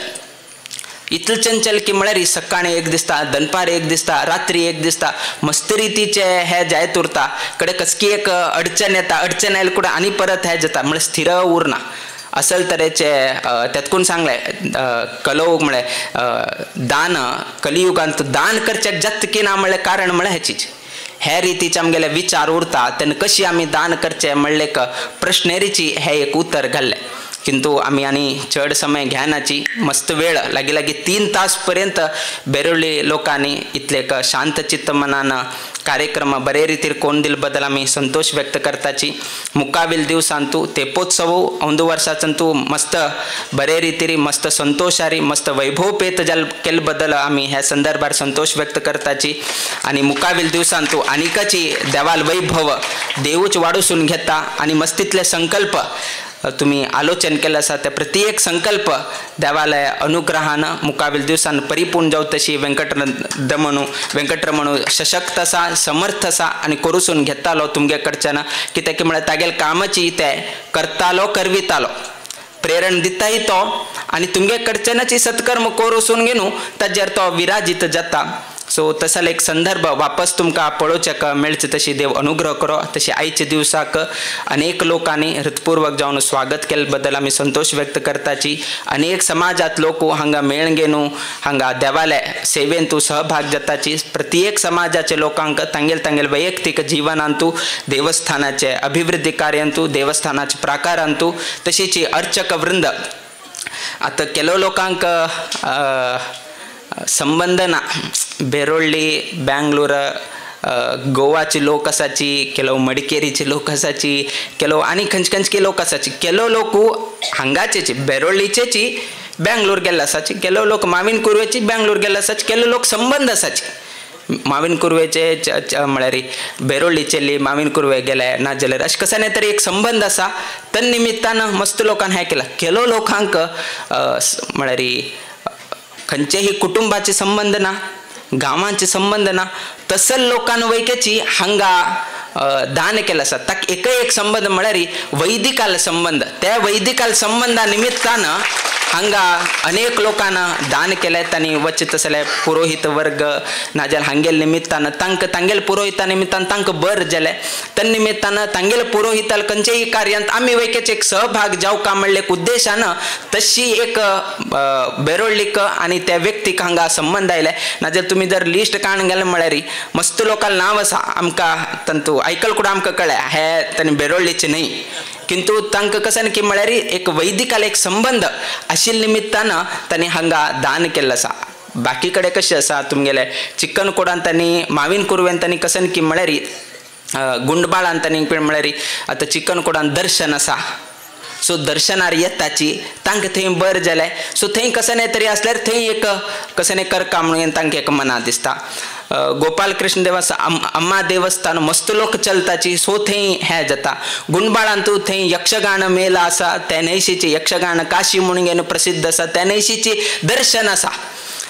इतलें चंचल की म्हळ्यार सकाळी एक दिसता, दनपार एक दिसता, रात्री एक दिसता, मस्त रितीचे हे जायत उरता. कडे कसकी एक अडचण येता, अडचण आयले कुठे आनी परत हे जाता, म्हळ्यार स्थिर उरना. असल तरेचे त्यातकून सांगले कलो म्हळ्यार दान कलियुगांत दान करच्याक जात की ना म्हळ्यार कारण म्हळ्यार हेचीच हे रितीचे आमगेले विचार उरता. तेन्ना कशी आमी दान करचे म्हणले प्रश्नेरीची हे एक उत्तर घाल्ले. किंतु आमी आनी चड समय घेनाची, मस्त वेळ लागी 3 तास पर्यंत बेरोळी लोकांनी इतले शांत चित्त मनान कार्यक्रम बरे रितीर कोण दिल बद्दल आमी संतोष व्यक्त करताची. मुकाविल दिवसांतू तेपोत्सव औंद वर्साचंतू मस्त बरे रितीरी मस्त संतोषारी मस्त वैभव पेत जाल केल बद्दल आमी ह्या संदर्भार संतोष व्यक्त करताची. आणि मुकाविल दिवसांतू आनिकाची देवाल वैभव देवूच वाडूसून घेता आणि मस्तितले संकल्प तुम्ही आलोचन केलं असा त्या प्रत्येक संकल्प देवालय अनुग्रहानं मुकाविल दिवसान परिपूर्ण जाऊ तशी व्यंकटरमणू सशक्त असा समर्थ असा आणि करूसून घेतालो तुमगे कडच्यानं. कित्याक की म्हळ्यार तागेल कामाची ते करतालो करवितालो प्रेरण दिताय तो आणि तुमगे कडच्यानच सत्कर्म करूसून घेनू ताजेर तो विराजित जाता. सो तसा एक संदर्भ वापस तुमकां पळोवचेक मेळचे तशी देव अनुग्रह करो. तशी आयच्या दिवसाक अनेक लोकांनी हृतपूर्वक जावन स्वागत केले बद्दल आमी संतोष व्यक्त करताची. अनेक समाजात लोक हांगा मेळ घेनू हांगा देवालय सेवेन तूं सहभाग जाताची. प्रत्येक समाजाचे लोकांक तांगेल वैयक्तीक जिवनांतू देवस्थानाचे अभिवृद्धी कार्यांतू देवस्थानाचे प्राकारांतू तशीची अर्चक वृंद आता केलो लोकांक संबंध ना बेरोळ्ळी बँगलोर गोवाचे लोक आसाची, केलो मडिकेरीचे लोक आसाची, केलो आनी खंयचे लोक आसाची. केलो लोक हांगाचेची बेरोळ्ळीचेची बँगलोर गेल्ले आसाची, केलो लोक माविन कुर्वेची बँगलोर गेल्ले आसाची, केलो लोक संबंध आसाची. माविन कुर्वेचे म्हळ्यार बेरोळ्ळीचे माविन कुर्वे गेले ना जाल्यार अशें कसाने तरी एक संबंध आसा. तन्निमित्तान मस्त लोकांनी हें केलां. केलो लोकांक म्हळ्यार खंयचेही कुटुंबाचे संबंध ना, गांवांचे संबंध ना, तसल लोकांना वैकेची हांगा दान केलं आसा. ताका एक संबंध म्हळ्यार वैदिकाल संबंध. त्या वैदिकाल संबंधा निमित्तानं हांगा अनेक लोकांना दान केलेत आणि वच तसले पुरोहित वर्ग नाजाल्यार हांगेल निमित्तानं तांगेल पुरोहिता निमित्तान तांकां बर जाले. तन्निमित्तानं तांगेल पुरोहिताल खंयचेय कार्यांत आमी वैकेचे एक सहभाग जावं का म्हणले उद्देशानं तशी एक बेरोळ्ळीक आणि त्या व्यक्तीक हांगा संबंध आयले. नाजाल्यार तुमी जर लिस्ट काण गेले म्हळ्यार मस्त लोकांक नांव आसा आमकां तंतू आयकल कुडा आमकां कळ्ळें हे तांणी बेरोळ्ळीचे न्हय. किंतु तांकां कशें की म्हळ्यार एक वैदिकाल एक संबंध आशिल्ल्या निमित्तानं तांणी हांगा दान केल्लें आसा. बाकी कडेन कशें आसा तुमगेले चिकन कोडान तांणी माविन कुर्वेन तांणी कशें की म्हळ्यार गुंडबाळान तांणी म्हळ्यार आतां चिकन कोडान दर्शन आसा. सो दर्शनार येताची तांकां थंय बर जालें. सो थंय कशें तरी आसल्यार थंय एक कशें करका म्हणून तांकां एक मनां दिसता. गोपाल कृष्ण देवस्थान अम्मा देवस्थान मस्त लोक चलताची. सो थंय हें जाता. गुंडबाळांतू थंय यक्षगान मेला आसा. त्या नैशीची यक्षगान काशी म्हणून प्रसिद्ध आसा. त्या नैशीची दर्शन आसा.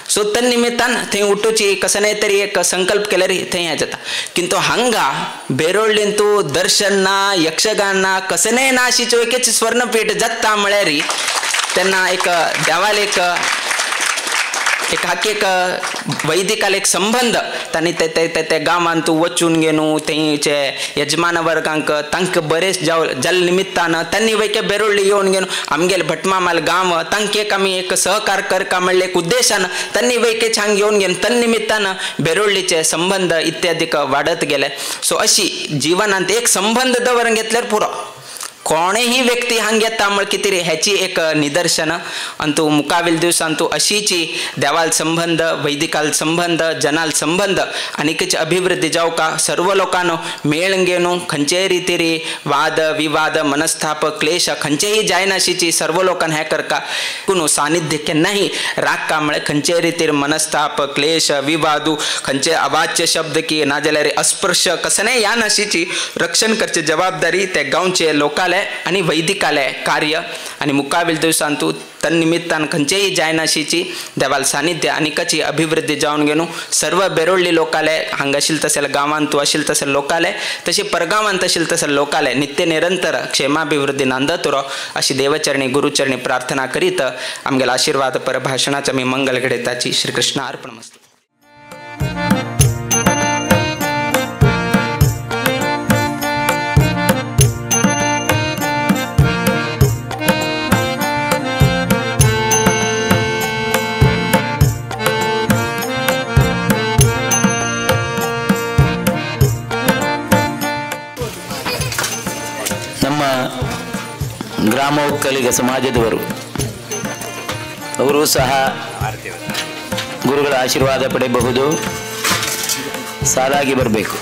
सो तन्निमित्तान थंय उठूची कशें तरी एक संकल्प केल्यार थंय हें जाता. किंतु हांगा बेरोळ्ळींतू दर्शन ना यक्षगान ना कशेंय ना अशीच एक स्वर्णपीठ जाता म्हळ्यार तेन्ना एक देवाल एक एक हाकी एक वैदिकाला एक संबंध तांणी ते गांवांत तूं वचून गेनू थंयचे यजमान वर्गांक तांकां बरेच जल निमित्तान तांणी वयके बेरोळ्ळी येवन गेनू आमगेले भटमामाल गांव तांकां एक आमी एक सहकार करका म्हणले एक उद्देशान तांणी वयके छांग घेवन गेन तन्निमित्तान बेरोळ्ळीचे संबंध इत्यादीक वाडत गेले. सो अशी जीवनांत एक संबंध दवरून घेतल्यार पुरो. कोणेही व्यक्ती हांग येता म्हण कितें तरी हेची एक निदर्शन अंतू मुकाविल दिवसांतू अशीची देवाल संबंध वैदिकाल संबंध जनाल संबंध आनीकची अभिवृद्धी जावका सर्व लोकांनो मेळ घेवन खंयचेय रितीरी वाद विवाद मनस्ताप क्लेश खंयचेही जायनाशीची सर्व लोकांना हे करका कुणू सानिध्य केन्नाही राखका म्हळ्यार खंयचेय रितीर मनस्ताप क्लेश विवादू खंयचे अवाच्य शब्द की नाजाल्यार अस्पृश्य कसनय ह्या नाशीची रक्षण करची जबाबदारी त्या गांवचे लोकांले आणि वैदिकाले कार्य आणि मुकाविल दिवसांतू तन्निमित्तान खंयचेही जायनाशीची देवाल सानिध्य आनी कची अभिवृद्धी जावन घेवन सर्व बेरोळ्ळी लोकांले हांगा आशिल्ले तशें गांवांत आशिल्ले तशें लोकांले तशी परगांवांत आशिल्ले तशें लोकांले नित्य निरंतर क्षेमाभिवृद्धी नांदतुरो अशी देवचरणी गुरुचरणी प्रार्थना करीत आमगेल्या आशीर्वाद पर भाषणाचे आमी मंगल घडयताची श्री कृष्ण अर्पणमस्तु. ಗ್ರಾಮ ಒಕ್ಕಲಿಗ ಸಮಾಜದವರು ಅವರು ಸಹ ಗುರುಗಳ ಆಶೀರ್ವಾದ ಪಡೆಯಬಹುದು. ಸಾಲಾಗಿ ಬರಬೇಕು.